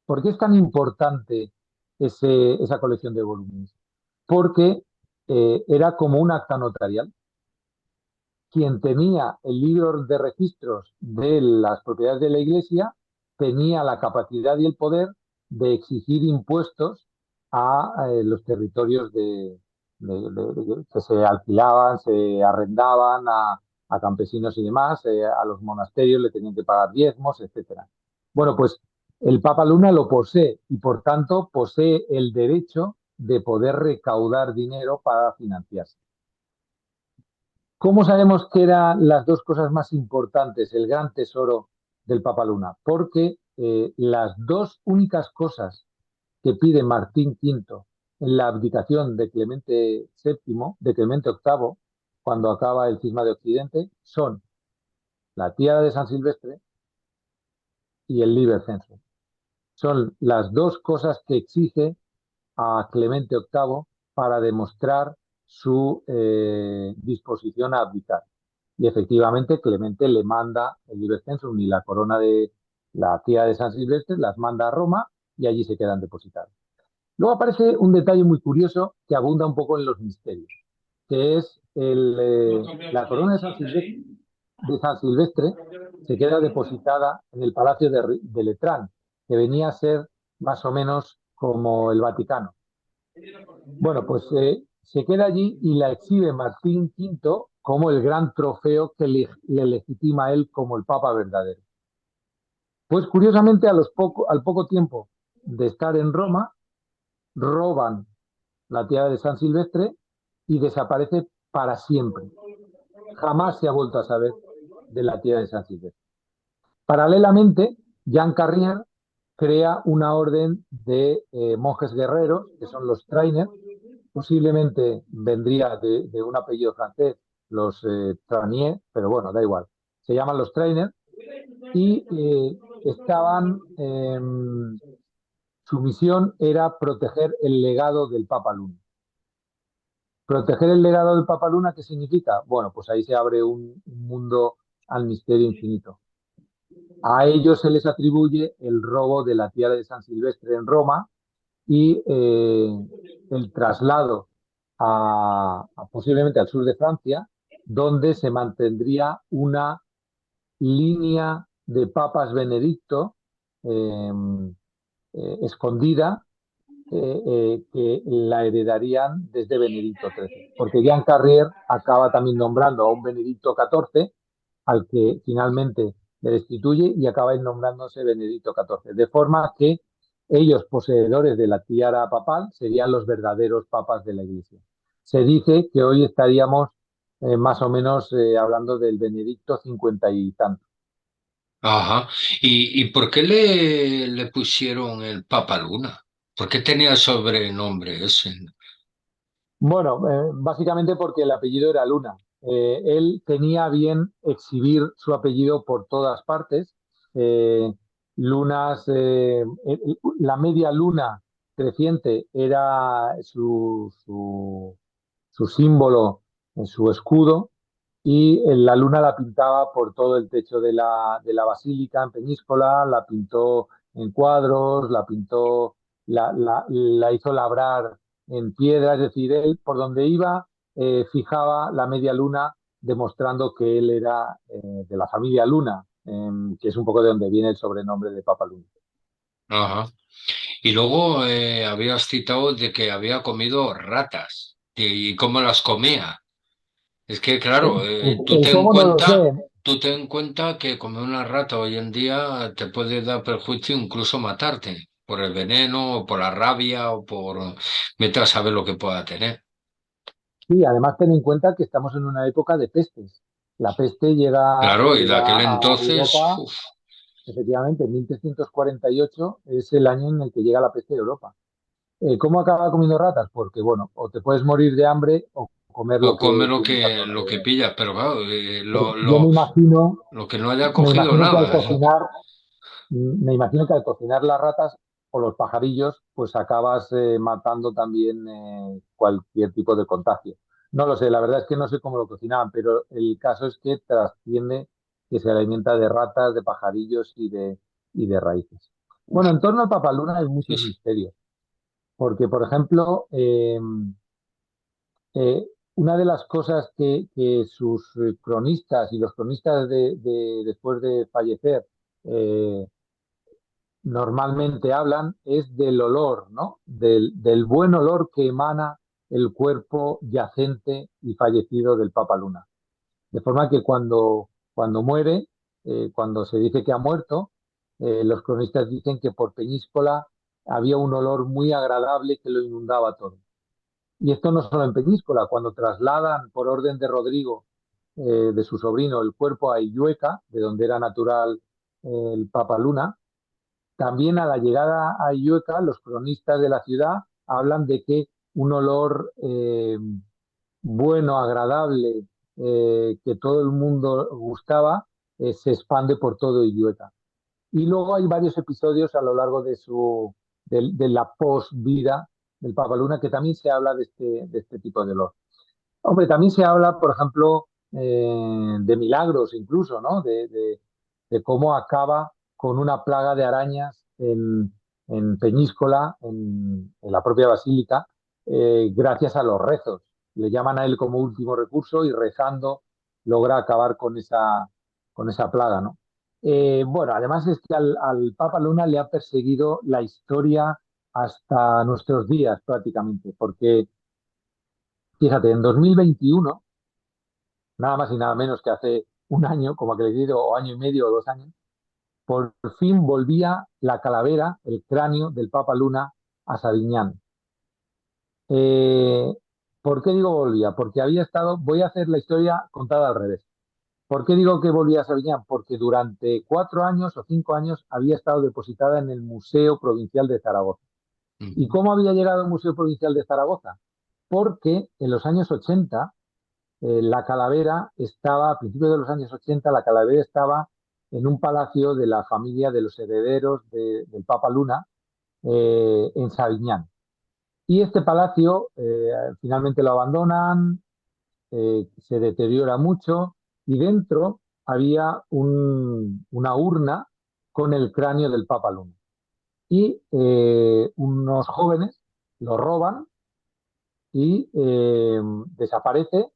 Speaker 3: ¿Por qué es tan importante esa colección de volúmenes? Porque era como un acta notarial. Quien tenía el libro de registros de las propiedades de la Iglesia tenía la capacidad y el poder de exigir impuestos a los territorios que se alquilaban, se arrendaban a campesinos y demás, a los monasterios le tenían que pagar diezmos, etcétera. Bueno, pues el Papa Luna lo posee y por tanto posee el derecho de poder recaudar dinero para financiarse. ¿Cómo sabemos que eran las dos cosas más importantes, el gran tesoro del Papa Luna? Porque las dos únicas cosas que pide Martín V en la abdicación de Clemente VII, de Clemente VIII, cuando acaba el cisma de Occidente, son la tiara de San Silvestre y el Liber Censum. Son las dos cosas que exige a Clemente VIII para demostrar su disposición a abdicar. Y efectivamente Clemente le manda el Liber Censum y la corona de la tía de San Silvestre, las manda a Roma y allí se quedan depositadas. Luego aparece un detalle muy curioso que abunda un poco en los misterios, que es la corona de San Silvestre se queda depositada en el Palacio de Letrán, que venía a ser más o menos como el Vaticano. Bueno, pues se queda allí y la exhibe Martín V como el gran trofeo que le legitima a él como el Papa verdadero. Pues curiosamente, al poco tiempo de estar en Roma, roban la tiara de San Silvestre y desaparece para siempre. Jamás se ha vuelto a saber de la tiara de San Silvestre. Paralelamente, Jean Carrier crea una orden de monjes guerreros, que son los trainers, posiblemente vendría de un apellido francés, los Tranier, pero bueno, da igual. Se llaman los trainers y estaban su misión era proteger el legado del Papa Luna. ¿Proteger el legado del Papa Luna qué significa? Bueno, pues ahí se abre un mundo al misterio infinito. A ellos se les atribuye el robo de la tiara de San Silvestre en Roma y el traslado posiblemente al sur de Francia, donde se mantendría una línea de papas Benedicto eh, escondida que la heredarían desde Benedicto XIII, porque Jean Carrier acaba también nombrando a un Benedicto XIV al que finalmente le destituye y acaba nombrándose Benedicto XIV, de forma que ellos, poseedores de la tiara papal, serían los verdaderos papas de la Iglesia. Se dice que hoy estaríamos más o menos hablando del Benedicto 50 y tanto.
Speaker 2: Ajá. ¿Y por qué le pusieron el Papa Luna? ¿Por qué tenía el sobrenombre ese?
Speaker 3: Bueno, básicamente porque el apellido era Luna. Él tenía bien exhibir su apellido por todas partes. Eh, lunas, la media luna creciente era su símbolo en su escudo y la luna la pintaba por todo el techo de la basílica en Peñíscola, la pintó en cuadros, la pintó, la hizo labrar en piedra, es decir, él por donde iba fijaba la media luna demostrando que él era de la familia Luna, que es un poco de donde viene el sobrenombre de Papa Luna.
Speaker 2: Ajá. Y luego habías citado de que había comido ratas y cómo las comía. Es que, claro,
Speaker 3: El cómo no lo sé.
Speaker 2: tú ten en cuenta que comer una rata hoy en día te puede dar perjuicio, incluso matarte, por el veneno, o por la rabia, o por... Vete a saber lo que pueda tener.
Speaker 3: Sí, además ten en cuenta que estamos en una época de pestes. La peste llega,
Speaker 2: Claro, y de
Speaker 3: llega
Speaker 2: aquel
Speaker 3: a
Speaker 2: entonces,
Speaker 3: Europa,
Speaker 2: uf,
Speaker 3: efectivamente, en 1348 es el año en el que llega la peste a Europa. ¿Cómo acaba comiendo ratas? Porque, bueno, o te puedes morir de hambre o comer
Speaker 2: o
Speaker 3: lo
Speaker 2: come
Speaker 3: que tienes a tu
Speaker 2: lo que
Speaker 3: alrededor.
Speaker 2: pillas, pero claro,
Speaker 3: Yo
Speaker 2: lo que no haya
Speaker 3: me
Speaker 2: cogido
Speaker 3: imagino que al
Speaker 2: nada.
Speaker 3: cocinar, me imagino que al cocinar las ratas o los pajarillos, pues acabas matando también cualquier tipo de contagio. No lo sé, la verdad es que no sé cómo lo cocinaban, pero el caso es que trasciende que se alimenta de ratas, de pajarillos y de raíces. Bueno,
Speaker 2: Uf,
Speaker 3: en torno al papaluna hay
Speaker 2: sí,
Speaker 3: muchos
Speaker 2: sí.
Speaker 3: misterios, porque, por ejemplo, una de las cosas que sus cronistas y los cronistas después de fallecer eh, normalmente hablan es del olor, ¿no? Del buen olor que emana el cuerpo yacente y fallecido del Papa Luna. De forma que cuando muere, cuando se dice que ha muerto, los cronistas dicen que por Peñíscola había un olor muy agradable que lo inundaba todo. Y esto no solo en Peñíscola, cuando trasladan por orden de Rodrigo, de su sobrino, el cuerpo a Illueca, de donde era natural el Papa Luna, también a la llegada a Illueca, los cronistas de la ciudad hablan de que un olor bueno, agradable, que todo el mundo gustaba, se expande por todo Illueca. Y luego hay varios episodios a lo largo de la post-vida del Papa Luna que también se habla de este tipo de olor. Hombre, también se habla, por ejemplo, de milagros incluso, ¿no? De cómo acaba con una plaga de arañas en Peñíscola, en la propia basílica, gracias a los rezos. Le llaman a él como último recurso y rezando logra acabar con esa plaga, ¿no? Bueno, además es que al Papa Luna le ha perseguido la historia hasta nuestros días prácticamente, porque fíjate, en 2021, nada más y nada menos que hace un año, como aquel dicho, o año y medio o 2 años, por fin volvía la calavera, el cráneo del Papa Luna a Sabiñán. Eh, ¿Por qué digo volvía? Porque había estado, voy a hacer la historia contada al revés. ¿Por qué digo que volvía a Sabiñán? Porque durante 4 años o 5 años había estado depositada en el Museo Provincial de Zaragoza. ¿Y
Speaker 2: Ujú.
Speaker 3: cómo había llegado al Museo Provincial de Zaragoza? Porque en los años 80 la calavera estaba, a principios de los años 80, la calavera estaba en un palacio de la familia de los herederos del Papa Luna en Sabiñán. Y este palacio finalmente lo abandonan, se deteriora mucho y dentro había una urna con el cráneo del Papa Luna. Y unos jóvenes lo roban y desaparece,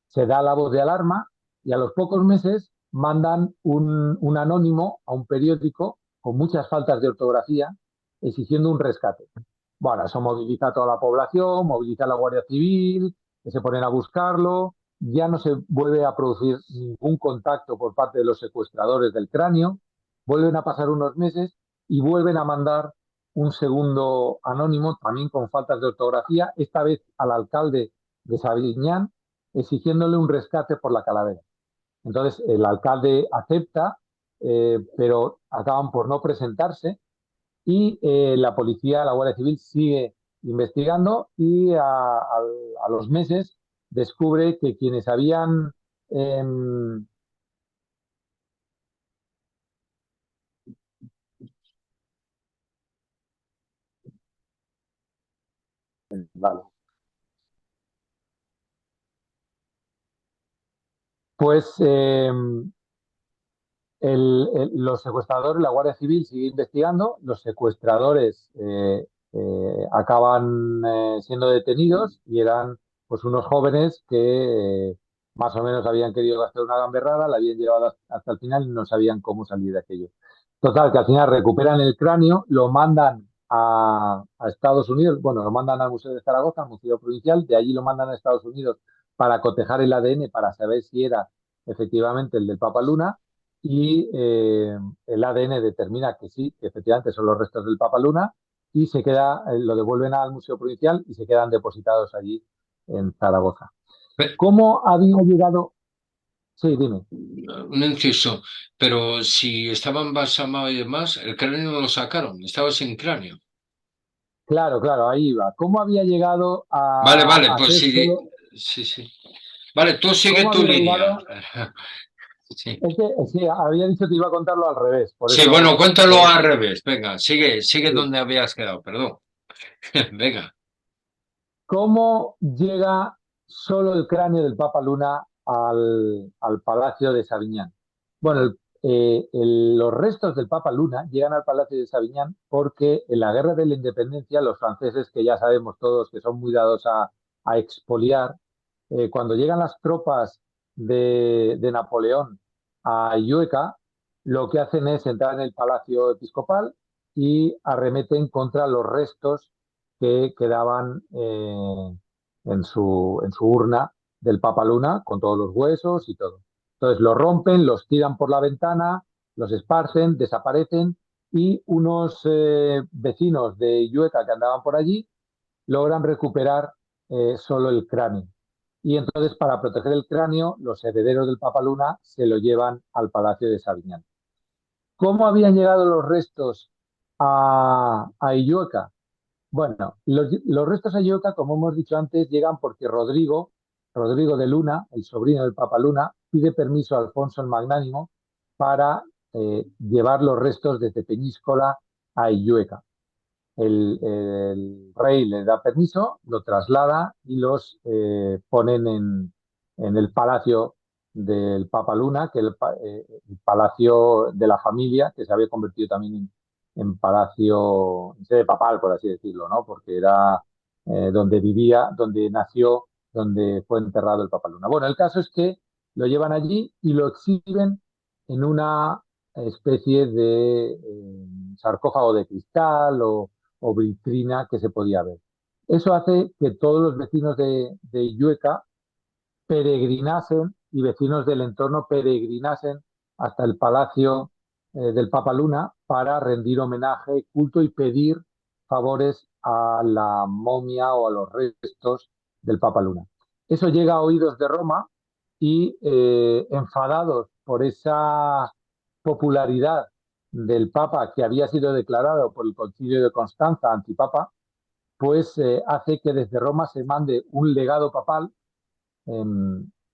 Speaker 3: se da la voz de alarma y a los pocos meses mandan un anónimo a un periódico con muchas faltas de ortografía exigiendo un rescate. Bueno, eso moviliza a toda la población, moviliza a la Guardia Civil, que se ponen a buscarlo, ya no se vuelve a producir ningún contacto por parte de los secuestradores del cráneo, vuelven a pasar unos meses y vuelven a mandar un segundo anónimo, también con faltas de ortografía, esta vez al alcalde de Sabiñán, exigiéndole un rescate por la calavera. Entonces el alcalde acepta, pero acaban por no presentarse y la policía, la Guardia Civil sigue investigando y a los meses descubre que quienes habían... Eh, vale. Pues los secuestradores, la Guardia Civil sigue investigando, los secuestradores acaban siendo detenidos y eran pues unos jóvenes que más o menos habían querido hacer una gamberrada, la habían llevado hasta el final y no sabían cómo salir de aquello. Total, que al final recuperan el cráneo, lo mandan a Estados Unidos, bueno, lo mandan al Museo de Zaragoza, al Museo Provincial, de allí lo mandan a Estados Unidos para cotejar el ADN para saber si era efectivamente el del Papa Luna y el ADN determina que sí, que efectivamente son los restos del Papa Luna y se queda, lo devuelven al Museo Provincial y se quedan depositados allí en Zaragoza.
Speaker 2: Pe-
Speaker 3: ¿Cómo había llegado? Sí, dime.
Speaker 2: Un inciso, pero si estaba embalsamado y demás, el cráneo no lo sacaron, estaba sin cráneo.
Speaker 3: Claro, claro, ahí va. ¿Cómo había llegado
Speaker 2: Vale, vale,
Speaker 3: a
Speaker 2: pues
Speaker 3: ser
Speaker 2: sí,
Speaker 3: solo?
Speaker 2: sí, sí. Vale, tú sigue
Speaker 3: ¿Cómo
Speaker 2: tu
Speaker 3: había
Speaker 2: línea.
Speaker 3: llegado?
Speaker 2: Sí.
Speaker 3: Es que sí, había dicho que iba a contarlo al revés,
Speaker 2: Sí, bueno,
Speaker 3: por
Speaker 2: cuéntalo
Speaker 3: eso,
Speaker 2: al revés. Venga, sigue
Speaker 3: sí.
Speaker 2: donde habías quedado, perdón. Venga.
Speaker 3: ¿Cómo llega solo el cráneo del Papa Luna al Palacio de Sabiñán? Bueno, los restos del Papa Luna llegan al Palacio de Sabiñán porque en la Guerra de la Independencia los franceses, que ya sabemos todos que son muy dados a expoliar, cuando llegan las tropas de Napoleón a Illueca, lo que hacen es entrar en el Palacio Episcopal y arremeten contra los restos que quedaban en su urna del Papa Luna, con todos los huesos y todo. Entonces los rompen, los tiran por la ventana, los esparcen, desaparecen y unos vecinos de Illueca que andaban por allí logran recuperar solo el cráneo. Y entonces, para proteger el cráneo, los herederos del Papa Luna se lo llevan al Palacio de Sabiñán. ¿Cómo habían llegado los restos a Illueca? Bueno, los restos a Illueca, como hemos dicho antes, llegan porque Rodrigo de Luna, el sobrino del Papa Luna, pide permiso a Alfonso el Magnánimo para llevar los restos desde Peñíscola a Illueca. El rey le da permiso, lo traslada y los ponen en el palacio del Papa Luna, que es el palacio de la familia, que se había convertido también en palacio, en sede papal, por así decirlo, ¿no? Porque era donde vivía, donde nació, donde fue enterrado el Papa Luna. Bueno, el caso es que lo llevan allí y lo exhiben en una especie de sarcófago de cristal o vitrina que se podía ver. Eso hace que todos los vecinos de Illueca peregrinasen y vecinos del entorno peregrinasen hasta el palacio del Papa Luna para rendir homenaje, culto y pedir favores a la momia o a los restos del Papa Luna. Eso llega a oídos de Roma y enfadados por esa popularidad del Papa que había sido declarado por el Concilio de Constanza antipapa, pues hace que desde Roma se mande un legado papal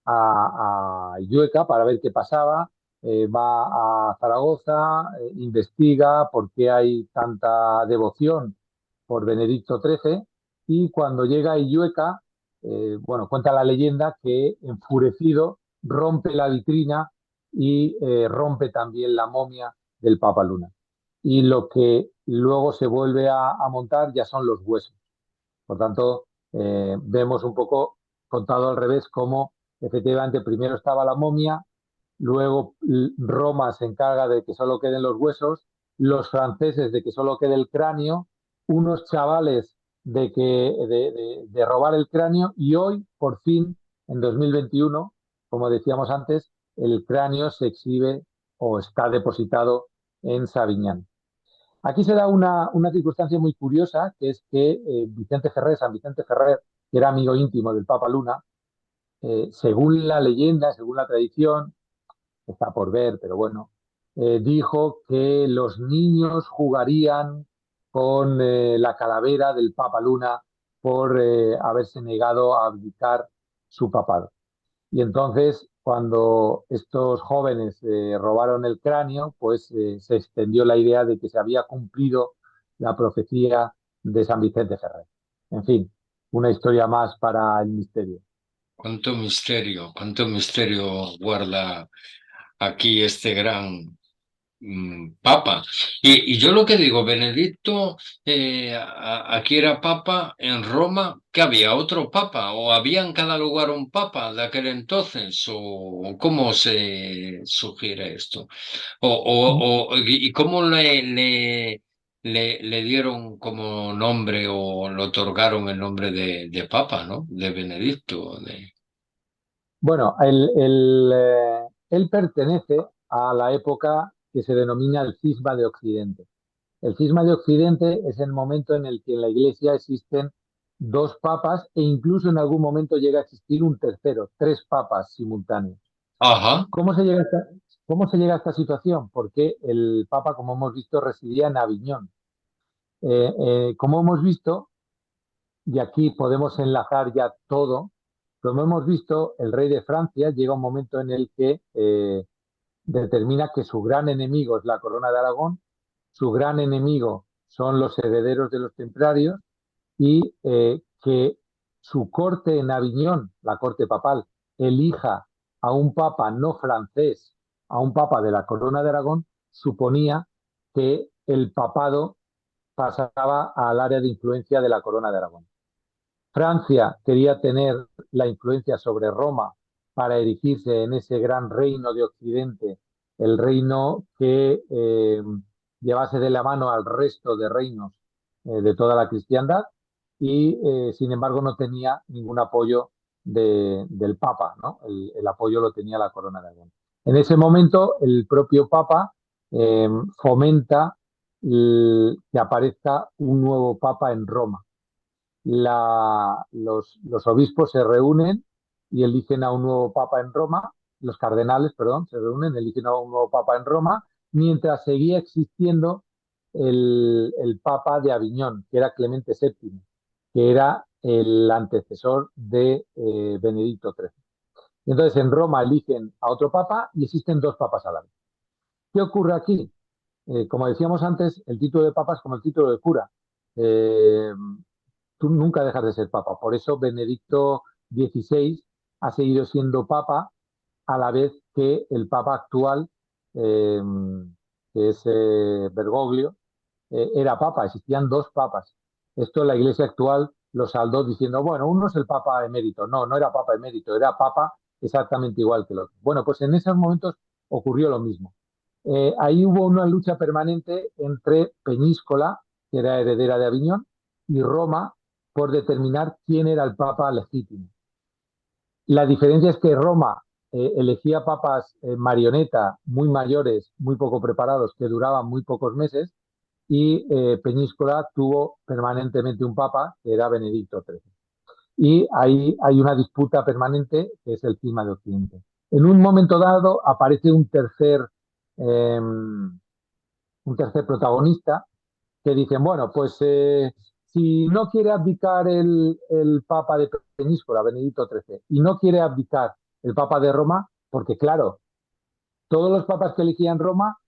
Speaker 3: a Illueca para ver qué pasaba va a Zaragoza, investiga por qué hay tanta devoción por Benedicto XIII y cuando llega a Illueca, bueno, cuenta la leyenda que enfurecido rompe la vitrina y rompe también la momia del Papa Luna. Y lo que luego se vuelve a montar ya son los huesos. Por tanto, vemos un poco contado al revés cómo efectivamente primero estaba la momia, luego Roma se encarga de que solo queden los huesos, los franceses de que solo quede el cráneo, unos chavales de robar el cráneo y hoy, por fin, en 2021, como decíamos antes, el cráneo se exhibe o está depositado en Sabiñán. Aquí se da una circunstancia muy curiosa, que es que Vicente Ferrer, San Vicente Ferrer, que era amigo íntimo del Papa Luna, según la leyenda, según la tradición, está por ver, pero bueno, dijo que los niños jugarían con la calavera del Papa Luna por haberse negado a abdicar su papado. Y entonces, cuando estos jóvenes robaron el cráneo, pues se extendió la idea de que se había cumplido la profecía de San Vicente Ferrer. En fin, una historia más para el misterio.
Speaker 2: Cuánto misterio guarda aquí este gran papa. Y yo lo que digo, Benedicto, aquí era papa en Roma, que había otro papa, o había en cada lugar un papa de aquel entonces, o cómo se sugiere esto, y cómo le dieron como nombre o le otorgaron el nombre de papa, ¿no? De Benedicto.
Speaker 3: Bueno, él pertenece a la época que se denomina el Cisma de Occidente. El Cisma de Occidente es el momento en el que en la Iglesia existen dos papas e incluso en algún momento llega a existir un tercero, tres papas simultáneos.
Speaker 2: Ajá.
Speaker 3: ¿Cómo se llega cómo se llega a esta situación? Porque el Papa, como hemos visto, residía en Aviñón. Como hemos visto, y aquí podemos enlazar ya todo, como hemos visto, el rey de Francia llega un momento en el que determina que su gran enemigo es la corona de Aragón, su gran enemigo son los herederos de los templarios y que su corte en Aviñón, la corte papal, elija a un papa no francés, a un papa de la corona de Aragón, suponía que el papado pasaba al área de influencia de la corona de Aragón. Francia quería tener la influencia sobre Roma para erigirse en ese gran reino de Occidente, el reino que llevase de la mano al resto de reinos de toda la cristiandad y sin embargo no tenía ningún apoyo del Papa, ¿no? El apoyo lo tenía la corona de Aragón. En ese momento el propio Papa fomenta que aparezca un nuevo Papa en Roma. Los obispos se reúnen y eligen a un nuevo papa en Roma, los cardenales, perdón, se reúnen, eligen a un nuevo papa en Roma, mientras seguía existiendo el papa de Aviñón, que era Clemente VII, que era el antecesor de Benedicto XIII. Y entonces en Roma eligen a otro papa y existen dos papas a la vez. ¿Qué ocurre aquí? Como decíamos antes, el título de papa es como el título de cura. Eh, Tú nunca dejas de ser papa. Por eso Benedicto XVI ha seguido siendo papa a la vez que el papa actual, eh, que es Bergoglio, era papa. Existían dos papas. Esto la iglesia actual lo saldó diciendo, bueno, uno es el papa emérito. No, no era papa emérito, era papa exactamente igual que el otro. Bueno, pues en esos momentos ocurrió lo mismo. Ahí hubo una lucha permanente entre Peñíscola, que era heredera de Aviñón, y Roma por determinar quién era el papa legítimo. La diferencia es que Roma elegía papas marioneta muy mayores, muy poco preparados, que duraban muy pocos meses, y Peñíscola tuvo permanentemente un papa, que era Benedicto XIII. Y ahí hay una disputa permanente, que es el clima de Occidente. En un momento dado aparece un tercer protagonista, que dicen, bueno, pues si no quiere abdicar el Papa de Peñíscola, Benedicto XIII, y no quiere abdicar el Papa de Roma, porque claro, todos los papas que elegían Roma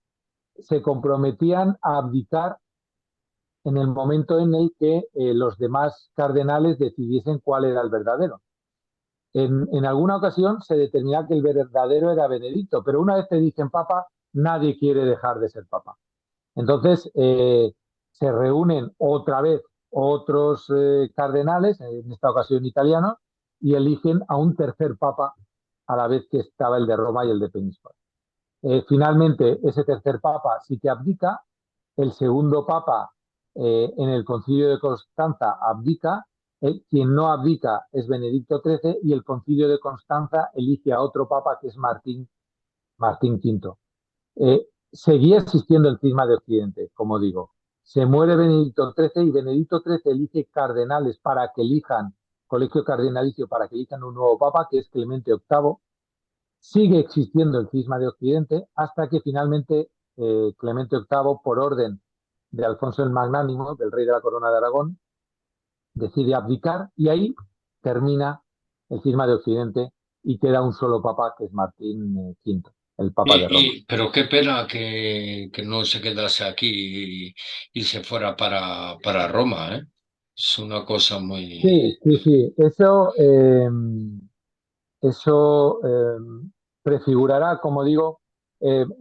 Speaker 3: se comprometían a abdicar en el momento en el que los demás cardenales decidiesen cuál era el verdadero. En alguna ocasión se determinaba que el verdadero era Benedicto, pero una vez te dicen papa, nadie quiere dejar de ser papa. Entonces se reúnen otra vez otros cardenales, en esta ocasión italianos, y eligen a un tercer papa a la vez que estaba el de Roma y el de Peníscola. Finalmente, ese tercer papa sí que abdica, el segundo papa en el concilio de Constanza abdica, quien no abdica es Benedicto XIII y el concilio de Constanza elige a otro papa que es Martín V. Seguía existiendo el cisma de Occidente, como digo. Se muere Benedicto XIII y Benedicto XIII elige cardenales para que elijan, colegio cardinalicio para que elijan un nuevo papa, que es Clemente VIII. Sigue existiendo el cisma de Occidente hasta que finalmente Clemente VIII, por orden de Alfonso el Magnánimo, del rey de la Corona de Aragón, decide abdicar y ahí termina el cisma de Occidente y queda un solo papa que es Martín V, el papa de Roma.
Speaker 2: Pero qué pena que no se quedase aquí y se fuera para Roma, ¿eh? Es una cosa muy...
Speaker 3: Sí, sí, sí. Eso prefigurará, como digo,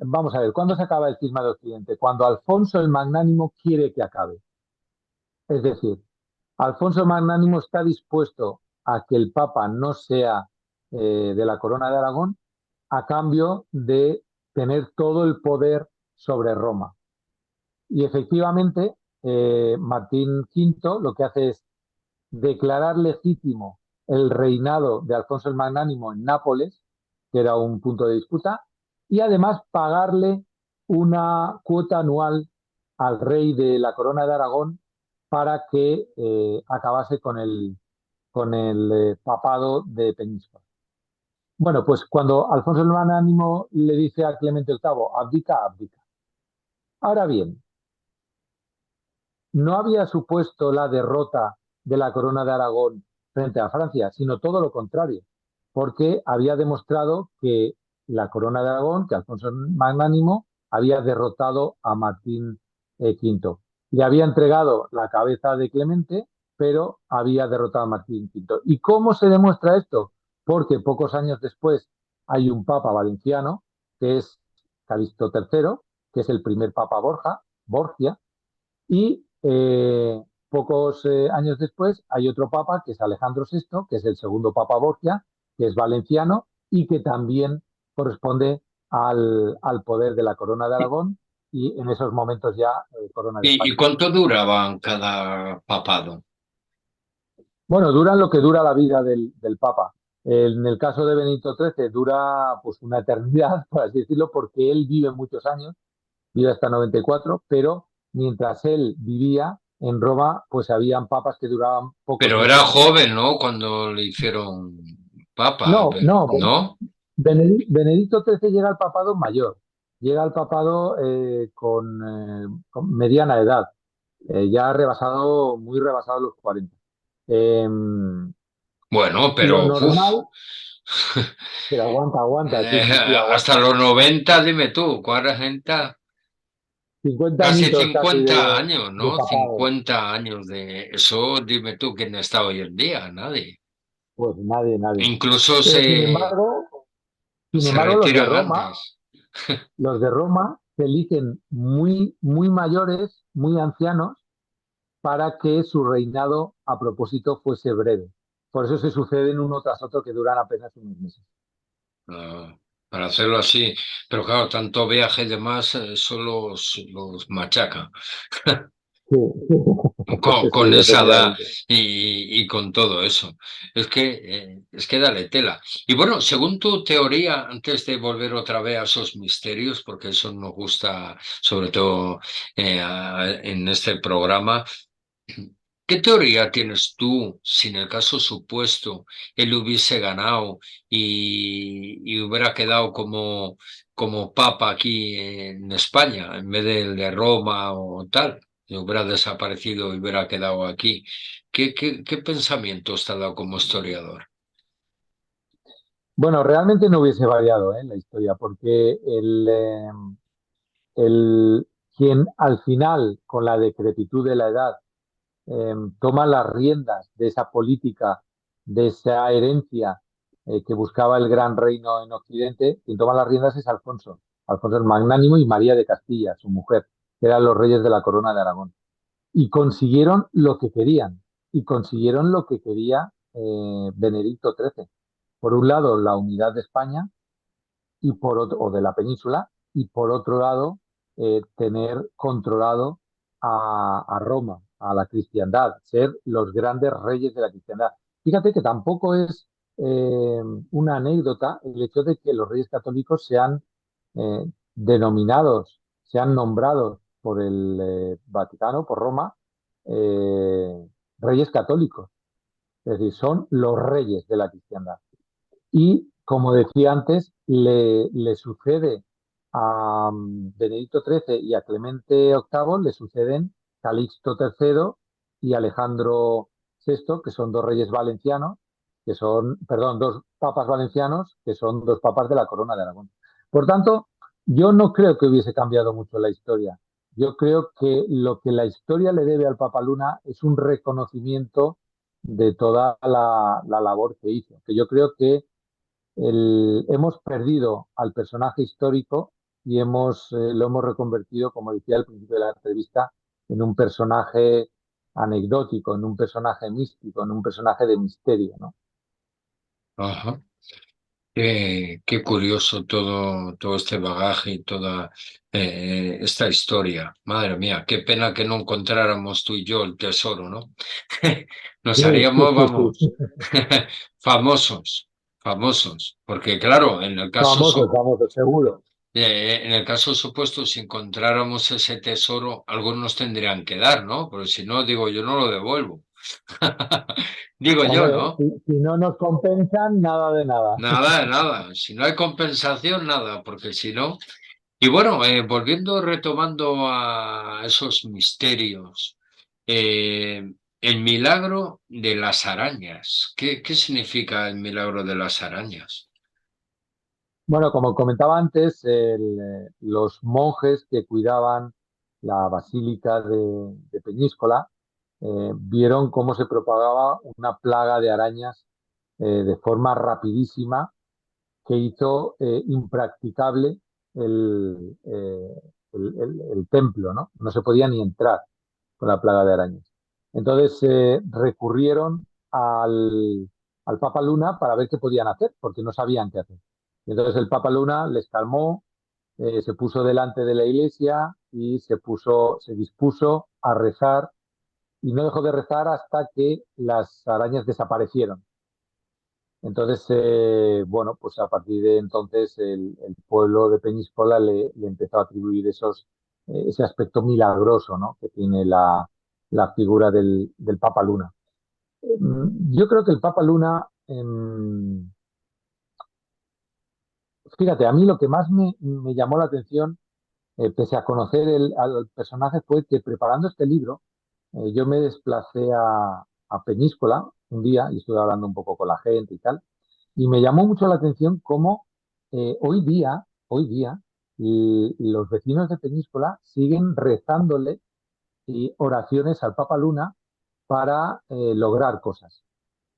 Speaker 3: vamos a ver, ¿cuándo se acaba el cisma de Occidente? Cuando Alfonso el Magnánimo quiere que acabe. Es decir, Alfonso el Magnánimo está dispuesto a que el Papa no sea de la Corona de Aragón a cambio de tener todo el poder sobre Roma. Y efectivamente, Martín V lo que hace es declarar legítimo el reinado de Alfonso el Magnánimo en Nápoles, que era un punto de disputa, y además pagarle una cuota anual al rey de la Corona de Aragón para que acabase con el papado de Peñíscola. Bueno, pues cuando Alfonso el Magnánimo le dice a Clemente VIII, abdica, abdica. Ahora bien, no había supuesto la derrota de la Corona de Aragón frente a Francia, sino todo lo contrario, porque había demostrado que la Corona de Aragón, que Alfonso Magnánimo, había derrotado a Martín V. Le había entregado la cabeza de Clemente, pero había derrotado a Martín V. ¿Y cómo se demuestra esto? Porque pocos años después hay un papa valenciano, que es Calixto III, que es el primer papa Borgia, y pocos años después hay otro papa, que es Alejandro VI, que es el segundo papa Borgia, que es valenciano y que también corresponde al poder de la Corona de Aragón y en esos momentos ya Corona de
Speaker 2: ¿Y
Speaker 3: España.
Speaker 2: cuánto duraban cada papado?
Speaker 3: Bueno, duran lo que dura la vida del papa. En el caso de Benito XIII dura pues una eternidad, por así decirlo, porque él vive muchos años, vive hasta 94, pero mientras él vivía en Roma, pues habían papas que duraban pocos
Speaker 2: Pero era
Speaker 3: meses.
Speaker 2: joven, ¿no? Cuando le hicieron papa,
Speaker 3: No, no,
Speaker 2: ¿no?
Speaker 3: Benedicto XIII llega al papado mayor, llega al papado con mediana edad, ya rebasado, muy rebasado los 40. Eh,
Speaker 2: Bueno,
Speaker 3: lo
Speaker 2: pero uf,
Speaker 3: normal, pero aguanta, sí,
Speaker 2: eh,
Speaker 3: sí, sí,
Speaker 2: hasta
Speaker 3: aguanta.
Speaker 2: los 90, dime tú, 40,
Speaker 3: 50
Speaker 2: casi
Speaker 3: añitos casi
Speaker 2: 50 años,
Speaker 3: de
Speaker 2: ¿no?
Speaker 3: papado.
Speaker 2: 50 años de eso, dime tú, ¿quién está hoy en día? Nadie.
Speaker 3: Pues nadie, nadie.
Speaker 2: Incluso
Speaker 3: Pero sin embargo,
Speaker 2: se
Speaker 3: los de
Speaker 2: retiran
Speaker 3: Roma,
Speaker 2: antes.
Speaker 3: se eligen muy, muy mayores, muy ancianos, para que su reinado, a propósito, fuese breve. Por eso se suceden uno tras otro que duran apenas unos meses.
Speaker 2: Ah, para hacerlo así. Pero claro, tanto viaje y demás, eso los machaca.
Speaker 3: Sí, sí,
Speaker 2: Con esa edad
Speaker 3: efectivamente.
Speaker 2: y con todo eso. Es que dale tela. Y bueno, según tu teoría, antes de volver otra vez a esos misterios, porque eso nos gusta, sobre todo en este programa, ¿qué teoría tienes tú si en el caso supuesto él hubiese ganado y hubiera quedado como papa aquí en España en vez del de Roma o tal? Y hubiera desaparecido y hubiera quedado aquí. ¿Qué pensamientos te ha dado como historiador?
Speaker 3: Bueno, realmente no hubiese variado, la historia, porque el, quien al final, con la decrepitud de la edad, toma las riendas de esa política, de esa herencia que buscaba el gran reino en Occidente, quien toma las riendas es Alfonso, Alfonso el Magnánimo y María de Castilla, su mujer, que eran los reyes de la corona de Aragón. Y consiguieron lo que querían, y consiguieron lo que quería Benedicto XIII. Por un lado, la unidad de España y por otro, o de la península, y por otro lado, tener controlado a Roma, a la cristiandad, ser los grandes reyes de la cristiandad. Fíjate que tampoco es una anécdota el hecho de que los reyes católicos sean denominados, sean nombrados por el Vaticano, por Roma, eh, reyes católicos. Es decir, son los reyes de la cristiandad. Y, como decía antes, le sucede a Benedicto XIII y a Clemente VIII, le suceden Calixto III y Alejandro VI, que son dos reyes valencianos, que son, perdón, dos papas valencianos, que son dos papas de la Corona de Aragón. Por tanto, yo no creo que hubiese cambiado mucho la historia. Yo creo que lo que la historia le debe al Papa Luna es un reconocimiento de toda la labor que hizo, que yo creo que hemos perdido al personaje histórico y lo hemos reconvertido, como decía al principio de la entrevista, en un personaje anecdótico, en un personaje místico, en un personaje de misterio, ¿no?
Speaker 2: Ajá. Qué curioso todo este bagaje y toda esta historia. Madre mía, qué pena que no encontráramos tú y yo el tesoro, ¿no? Nos
Speaker 3: Sí, sí,
Speaker 2: haríamos,
Speaker 3: sí,
Speaker 2: vamos,
Speaker 3: sí.
Speaker 2: famosos, famosos. Porque claro,
Speaker 3: Famoso, famoso, seguro.
Speaker 2: en el caso supuesto, si encontráramos ese tesoro, algunos nos tendrían que dar, ¿no? Pero si no, digo, yo no lo devuelvo. Digo yo,
Speaker 3: Hombre,
Speaker 2: ¿no?
Speaker 3: si no nos compensan, nada de nada.
Speaker 2: Nada, nada. Si no hay compensación, nada, porque si no. Y bueno, volviendo, retomando a esos misterios, eh, el milagro de las arañas. ¿Qué significa el milagro de las arañas?
Speaker 3: Bueno, como comentaba antes, los monjes que cuidaban la basílica de Peñíscola vieron cómo se propagaba una plaga de arañas de forma rapidísima que hizo impracticable el, eh, el templo, ¿no? No se podía ni entrar con la plaga de arañas. Entonces recurrieron al Papa Luna para ver qué podían hacer, porque no sabían qué hacer. Y entonces el Papa Luna les calmó, se puso delante de la iglesia y se dispuso a rezar y no dejó de rezar hasta que las arañas desaparecieron. Entonces, bueno, pues a partir de entonces el pueblo de Peñíscola le empezó a atribuir ese aspecto milagroso, ¿no? Que tiene la figura del Papa Luna. Yo creo que el Papa Luna, fíjate, a mí lo que más me llamó la atención, pese a conocer al personaje, fue que preparando este libro, yo me desplacé a Peñíscola un día y estuve hablando un poco con la gente y tal. Y me llamó mucho la atención cómo hoy día, los vecinos de Peñíscola siguen rezándole y oraciones al Papa Luna para lograr cosas.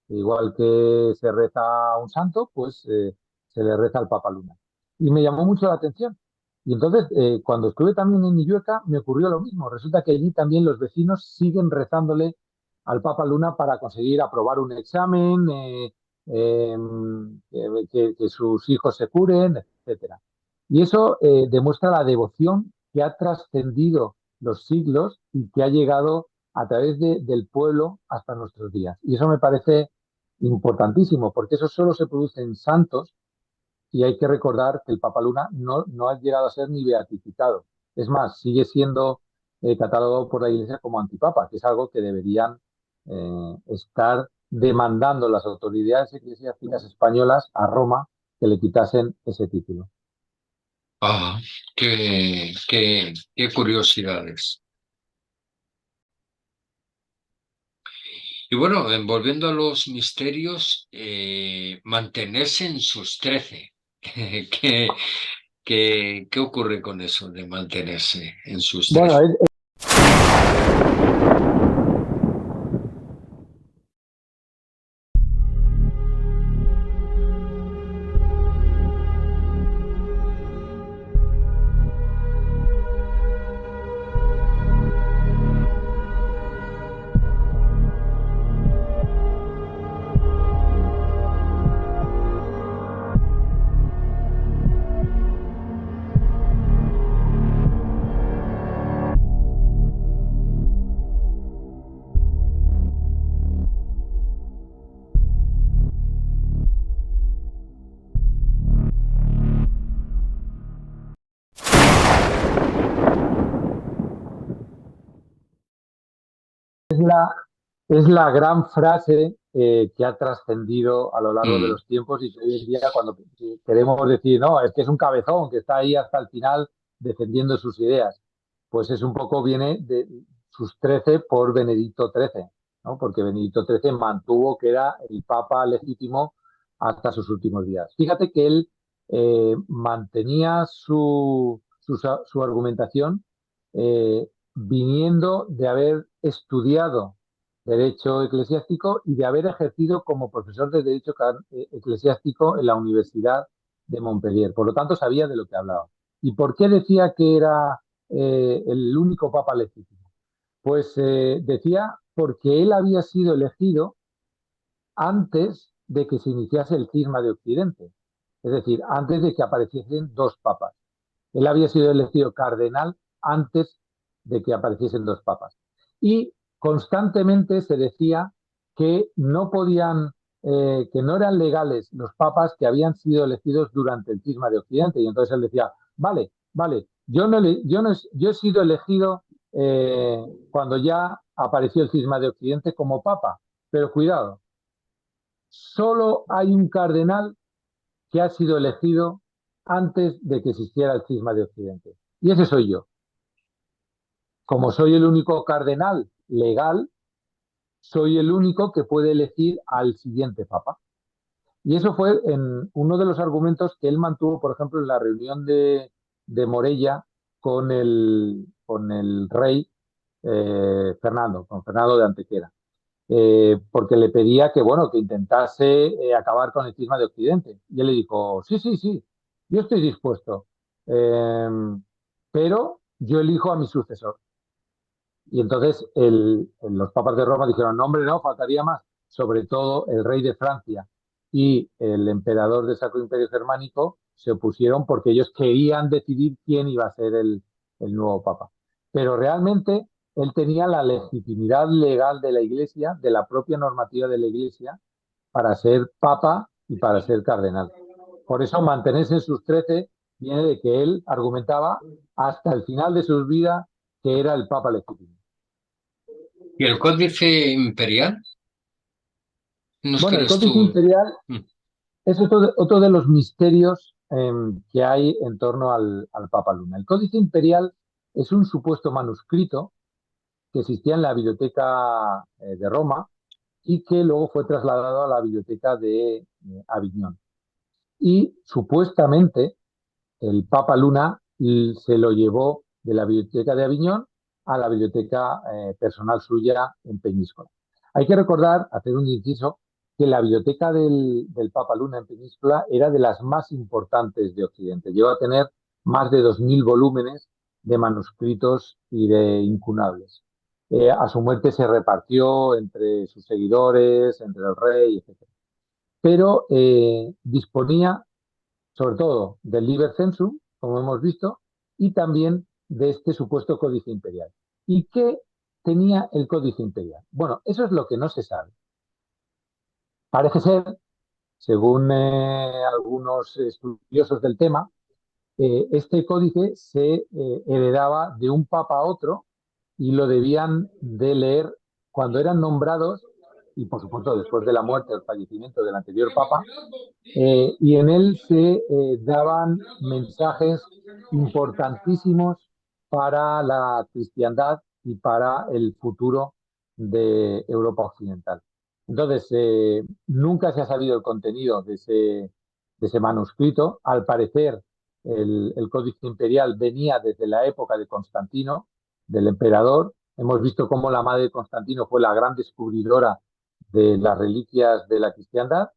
Speaker 3: Igual que se reza a un santo, pues se le reza al Papa Luna. Y me llamó mucho la atención. Y entonces, cuando estuve también en Illueca, me ocurrió lo mismo. Resulta que allí también los vecinos siguen rezándole al Papa Luna para conseguir aprobar un examen, eh, que sus hijos se curen, etcétera. Y eso demuestra la devoción que ha trascendido los siglos y que ha llegado a través del pueblo hasta nuestros días. Y eso me parece importantísimo, porque eso solo se produce en santos y hay que recordar que el Papa Luna no ha llegado a ser ni beatificado. Es más, sigue siendo catalogado por la Iglesia como antipapa, que es algo que deberían estar demandando las autoridades eclesiásticas españolas a Roma que le quitasen ese título.
Speaker 2: Ah, qué curiosidades. Y bueno, volviendo a los misterios, mantenerse en sus 13. ¿Qué, qué ocurre con eso de mantenerse en sus
Speaker 3: Bueno,
Speaker 2: 13?
Speaker 3: es la gran frase que ha trascendido a lo largo de
Speaker 2: Mm.
Speaker 3: los tiempos y que hoy en día cuando queremos decir, no, es que es un cabezón que está ahí hasta el final defendiendo sus ideas, pues es un poco, viene de sus 13 por Benedicto XIII, ¿no? Porque Benedicto XIII mantuvo que era el papa legítimo hasta sus últimos días. Fíjate que él mantenía su argumentación viniendo de haber estudiado derecho eclesiástico y de haber ejercido como profesor de derecho eclesiástico en la Universidad de Montpellier. Por lo tanto, sabía de lo que hablaba. ¿Y por qué decía que era el único papa legítimo? Pues decía porque él había sido elegido antes de que se iniciase el cisma de Occidente, es decir, antes de que apareciesen dos papas. Él había sido elegido cardenal antes de que apareciesen dos papas. Y constantemente se decía que no podían, que no eran legales los papas que habían sido elegidos durante el cisma de Occidente. Y entonces él decía, vale, vale, yo he sido elegido cuando ya apareció el cisma de Occidente como papa, pero cuidado, solo hay un cardenal que ha sido elegido antes de que existiera el cisma de Occidente. Y ese soy yo. Como soy el único cardenal legal, soy el único que puede elegir al siguiente papa. Y eso fue en uno de los argumentos que él mantuvo, por ejemplo, en la reunión de Morella con el rey Fernando, con Fernando de Antequera. Porque le pedía que, bueno, que intentase acabar con el cisma de Occidente. Y él le dijo, sí, sí, sí, yo estoy dispuesto, eh, pero yo elijo a mi sucesor. Y entonces los papas de Roma dijeron, no, hombre, no, faltaría más. Sobre todo el rey de Francia y el emperador del Sacro Imperio Germánico se opusieron porque ellos querían decidir quién iba a ser el nuevo papa. Pero realmente él tenía la legitimidad legal de la Iglesia, de la propia normativa de la Iglesia, para ser papa y para ser cardenal. Por eso mantenerse en sus 13 viene de que él argumentaba hasta el final de sus vidas que era el papa legítimo.
Speaker 2: ¿Y el códice imperial? ¿Nos
Speaker 3: Bueno, el
Speaker 2: crees
Speaker 3: Códice
Speaker 2: tú?
Speaker 3: Imperial
Speaker 2: Mm.
Speaker 3: es otro de los misterios que hay en torno al Papa Luna. El Códice Imperial es un supuesto manuscrito que existía en la biblioteca de Roma y que luego fue trasladado a la biblioteca de Aviñón. Y supuestamente el Papa Luna se lo llevó de la biblioteca de Aviñón a la biblioteca personal suya en Peñíscola. Hay que recordar, hacer un inciso, que la biblioteca del Papa Luna en Peñíscola era de las más importantes de Occidente. Llegó a tener más de 2.000 volúmenes de manuscritos y de incunables. A su muerte se repartió entre sus seguidores, entre el rey, etc. Pero disponía sobre todo del Liber Censum, como hemos visto, y también de este supuesto Códice Imperial. ¿Y qué tenía el Códice Imperial? Bueno, eso es lo que no se sabe. Parece ser, según algunos estudiosos del tema, este códice se heredaba de un papa a otro y lo debían de leer cuando eran nombrados y, por supuesto, después de la muerte o el fallecimiento del anterior papa, y en él se daban mensajes importantísimos para la cristiandad y para el futuro de Europa Occidental. Entonces, nunca se ha sabido el contenido de ese manuscrito. Al parecer, el Códice Imperial venía desde la época de Constantino, del emperador. Hemos visto cómo la madre de Constantino fue la gran descubridora de las reliquias de la cristiandad,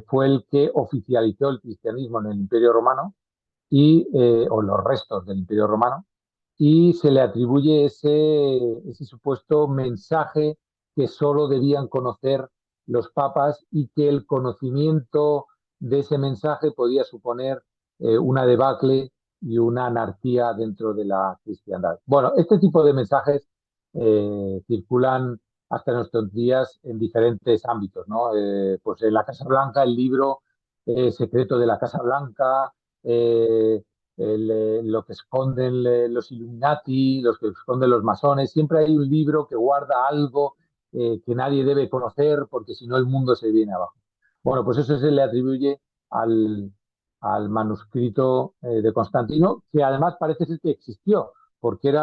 Speaker 3: fue el que oficializó el cristianismo en el Imperio Romano o los restos del Imperio Romano, y se le atribuye ese supuesto mensaje que solo debían conocer los papas y que el conocimiento de ese mensaje podía suponer una debacle y una anarquía dentro de la cristiandad. Bueno, este tipo de mensajes circulan hasta nuestros días en diferentes ámbitos, ¿no? Pues en la Casa Blanca, el libro Secreto de la Casa Blanca, eh, lo que esconden los Illuminati, los que esconden los masones. Siempre hay un libro que guarda algo que nadie debe conocer porque si no el mundo se viene abajo. Bueno, pues eso se le atribuye al, al manuscrito de Constantino, que además parece ser que existió, porque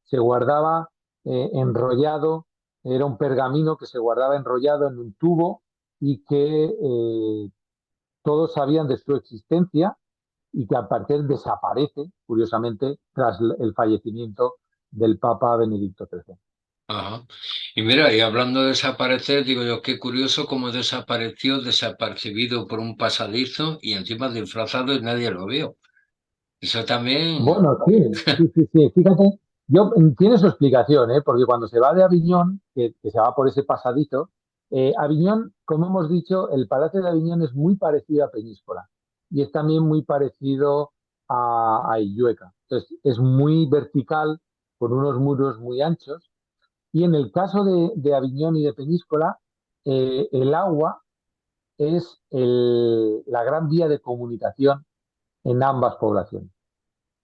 Speaker 3: se guardaba enrollado, era un pergamino que se guardaba enrollado en un tubo y que todos sabían de su existencia y que al parecer desaparece, curiosamente, tras el fallecimiento del Papa Benedicto XIII.
Speaker 2: Ajá. Y mira, y hablando de desaparecer, digo yo, qué curioso cómo desapareció desapercibido por un pasadizo y encima disfrazado y nadie lo vio. Eso también.
Speaker 3: Bueno, sí. Fíjate, tiene su explicación, ¿eh? Porque cuando se va de Aviñón, que se va por ese pasadizo, Aviñón, como hemos dicho, el Palacio de Aviñón es muy parecido a Peñíscola y es también muy parecido a Illueca. Entonces, es muy vertical, con unos muros muy anchos. Y en el caso de Aviñón y de Peñíscola, el agua es la gran vía de comunicación en ambas poblaciones.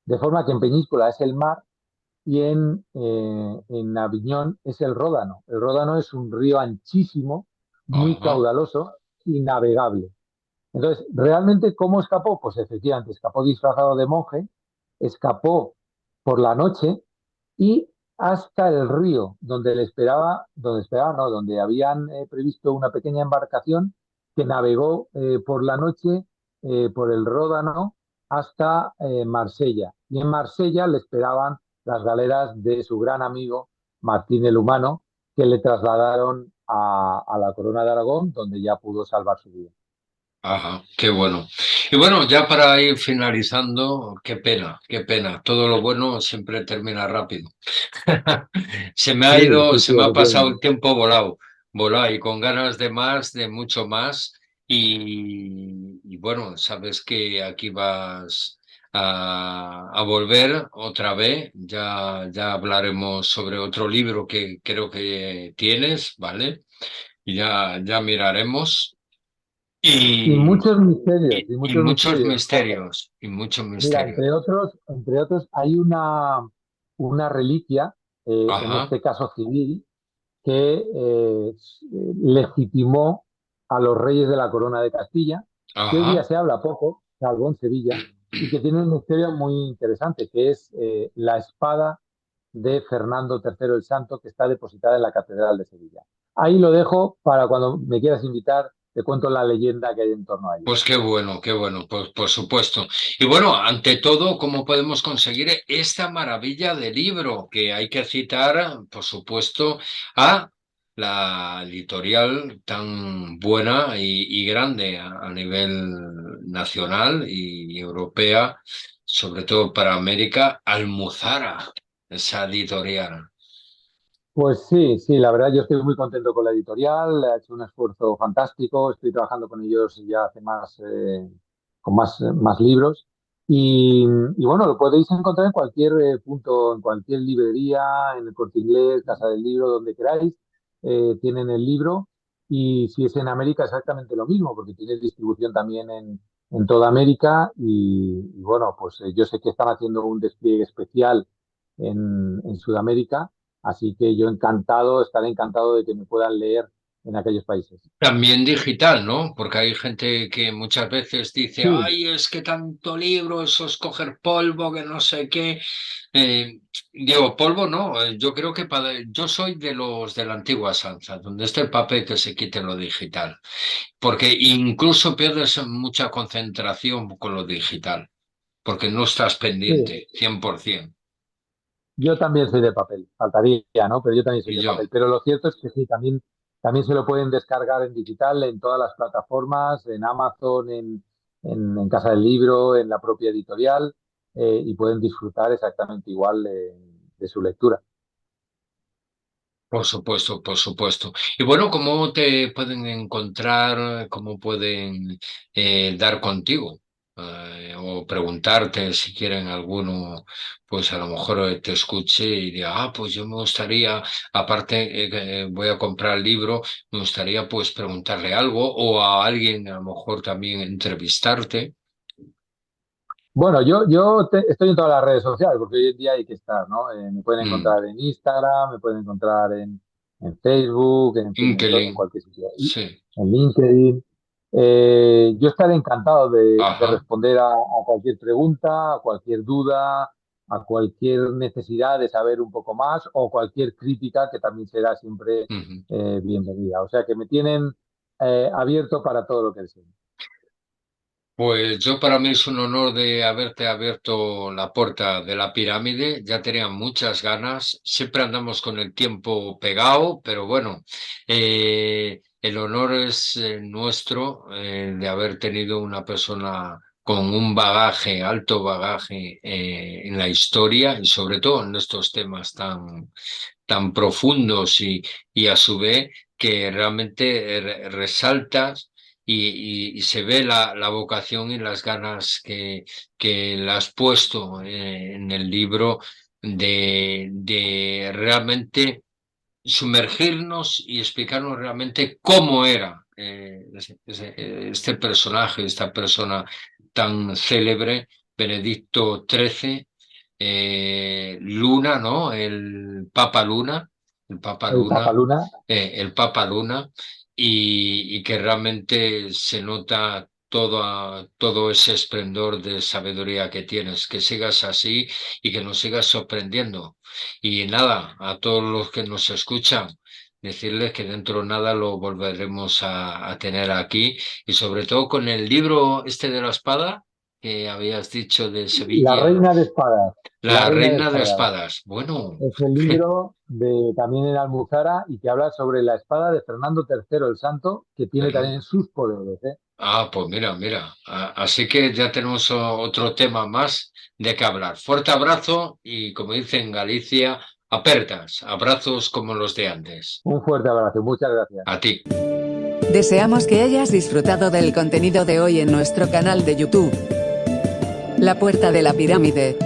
Speaker 3: De forma que en Peñíscola es el mar y en Aviñón es el Ródano. El Ródano es un río anchísimo, muy
Speaker 2: Ajá.
Speaker 3: caudaloso y navegable. Entonces, ¿realmente cómo escapó? Pues efectivamente, escapó disfrazado de monje, escapó por la noche y hasta el río, donde habían previsto una pequeña embarcación que navegó por la noche por el Ródano hasta Marsella. Y en Marsella le esperaban las galeras de su gran amigo Martín el Humano, que le trasladaron a la Corona de Aragón, donde ya pudo salvar su vida.
Speaker 2: Ajá, qué bueno. Y bueno, ya para ir finalizando, qué pena, qué pena. Todo lo bueno siempre termina rápido. Se me ha
Speaker 3: Sí,
Speaker 2: ido,
Speaker 3: sí,
Speaker 2: se
Speaker 3: sí,
Speaker 2: me ha pasado
Speaker 3: efectivamente.
Speaker 2: el tiempo volado, volado y con ganas de más, de mucho más. Y bueno, sabes que aquí vas a volver otra vez. Ya hablaremos sobre otro libro que creo que tienes, ¿vale? Y ya miraremos.
Speaker 3: Y
Speaker 2: Y,
Speaker 3: muchos misterios,
Speaker 2: y,
Speaker 3: y
Speaker 2: y
Speaker 3: muchos
Speaker 2: muchos
Speaker 3: misterios, Carlos.
Speaker 2: misterios, y muchos
Speaker 3: Mira,
Speaker 2: misterios.
Speaker 3: entre otros, hay una reliquia, en
Speaker 2: Ajá,
Speaker 3: este caso civil, que legitimó a los reyes de la corona de Castilla, que hoy día
Speaker 2: ajá.
Speaker 3: se habla poco, salvo en Sevilla, y que tiene un misterio muy interesante, que es la espada de Fernando III el Santo, que está depositada en la Catedral de Sevilla. Ahí lo dejo para cuando me quieras invitar, te cuento la leyenda que hay en torno a ello.
Speaker 2: Pues qué bueno, pues por supuesto. Y bueno, ante todo, ¿cómo podemos conseguir esta maravilla de libro? Que hay que citar, por supuesto, a la editorial tan buena y grande a nivel nacional y europea, sobre todo para América, Almuzara, esa editorial.
Speaker 3: Pues sí, la verdad yo estoy muy contento con la editorial, ha hecho un esfuerzo fantástico, estoy trabajando con ellos ya hace más libros y bueno, lo podéis encontrar en cualquier punto, en cualquier librería, en el Corte Inglés, Casa del Libro, donde queráis, tienen el libro y si es en América exactamente lo mismo, porque tiene distribución también en toda América y bueno, pues yo sé que están haciendo un despliegue especial en Sudamérica. Así que yo encantado, estaré encantado de que me puedan leer en aquellos países.
Speaker 2: También digital, ¿no? Porque hay gente que muchas veces dice,
Speaker 3: Sí,
Speaker 2: ay, es que tanto libro, eso es coger polvo, que no sé qué. Digo, polvo no, yo creo que yo soy de los de la antigua Sanza, donde esté el papel que se quite lo digital, porque incluso pierdes mucha concentración con lo digital, porque no estás
Speaker 3: sí.
Speaker 2: pendiente, 100%.
Speaker 3: Yo también soy de papel, faltaría, ¿no? Pero yo también soy
Speaker 2: Y
Speaker 3: de
Speaker 2: yo,
Speaker 3: papel. Pero lo cierto es que sí, también se lo pueden descargar en digital en todas las plataformas, en Amazon, en Casa del Libro, en la propia editorial, y pueden disfrutar exactamente igual de su lectura.
Speaker 2: por supuesto, por supuesto. Y bueno, ¿cómo te pueden encontrar? ¿Cómo pueden dar contigo? O preguntarte si quieren alguno, pues a lo mejor te escuche y diga, ah, pues yo me gustaría, aparte que voy a comprar el libro, me gustaría pues preguntarle algo o a alguien a lo mejor también entrevistarte.
Speaker 3: Bueno, yo estoy en todas las redes sociales porque hoy en día hay que estar, ¿no? Me pueden
Speaker 2: Mm,
Speaker 3: encontrar en Instagram, me pueden encontrar en Facebook, en fin, en
Speaker 2: LinkedIn,
Speaker 3: cualquier sitio. Y
Speaker 2: sí,
Speaker 3: en LinkedIn. Yo estaré encantado de
Speaker 2: ajá.
Speaker 3: responder a cualquier pregunta, a cualquier duda, a cualquier necesidad de saber un poco más o cualquier crítica que también será siempre
Speaker 2: Ujú.
Speaker 3: bienvenida. O sea que me tienen abierto para todo lo que deseen.
Speaker 2: Pues yo para mí es un honor de haberte abierto la puerta de la pirámide. Ya tenía muchas ganas. Siempre andamos con el tiempo pegado, pero bueno, el honor es nuestro de haber tenido una persona con un bagaje, alto bagaje en la historia y sobre todo en estos temas tan profundos y a su vez que realmente resaltas y se ve la vocación y las ganas que le has puesto en el libro de realmente sumergirnos y explicarnos realmente cómo era este personaje, esta persona tan célebre, Benedicto XIII, Luna, ¿no? El Papa
Speaker 3: El Papa
Speaker 2: Luna,
Speaker 3: Luna.
Speaker 2: el Papa Luna, y que realmente se nota todo ese esplendor de sabiduría que tienes, que sigas así y que nos sigas sorprendiendo. Y nada, a todos los que nos escuchan, decirles que dentro de nada lo volveremos a tener aquí y sobre todo con el libro este de la espada que habías dicho de
Speaker 3: La
Speaker 2: Sevilla,
Speaker 3: Reina de Espadas. La
Speaker 2: la
Speaker 3: Reina de
Speaker 2: reina de
Speaker 3: Espadas.
Speaker 2: espadas. Bueno,
Speaker 3: Es el libro de también en Almuzara y que habla sobre la espada de Fernando III el Santo, que tiene
Speaker 2: Fernando.
Speaker 3: también sus poderes, ¿eh?
Speaker 2: Ah, pues mira. Así que ya tenemos otro tema más de qué hablar. Fuerte abrazo y como dicen en Galicia, apertas, abrazos como los de antes.
Speaker 3: Un fuerte abrazo. Muchas gracias.
Speaker 2: A ti.
Speaker 4: Deseamos que hayas disfrutado del contenido de hoy en nuestro canal de YouTube, La Puerta de la Pirámide.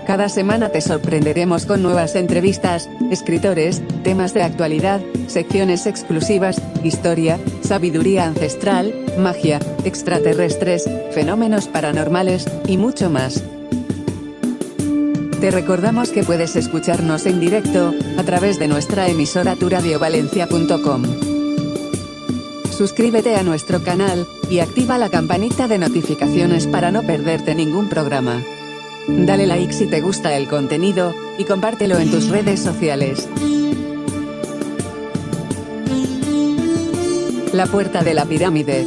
Speaker 4: Cada semana te sorprenderemos con nuevas entrevistas, escritores, temas de actualidad, secciones exclusivas, historia, sabiduría ancestral, magia, extraterrestres, fenómenos paranormales, y mucho más. Te recordamos que puedes escucharnos en directo, a través de nuestra emisora turadiovalencia.com. Suscríbete a nuestro canal, y activa la campanita de notificaciones para no perderte ningún programa. Dale like si te gusta el contenido, y compártelo en tus redes sociales. La Puerta de la Pirámide.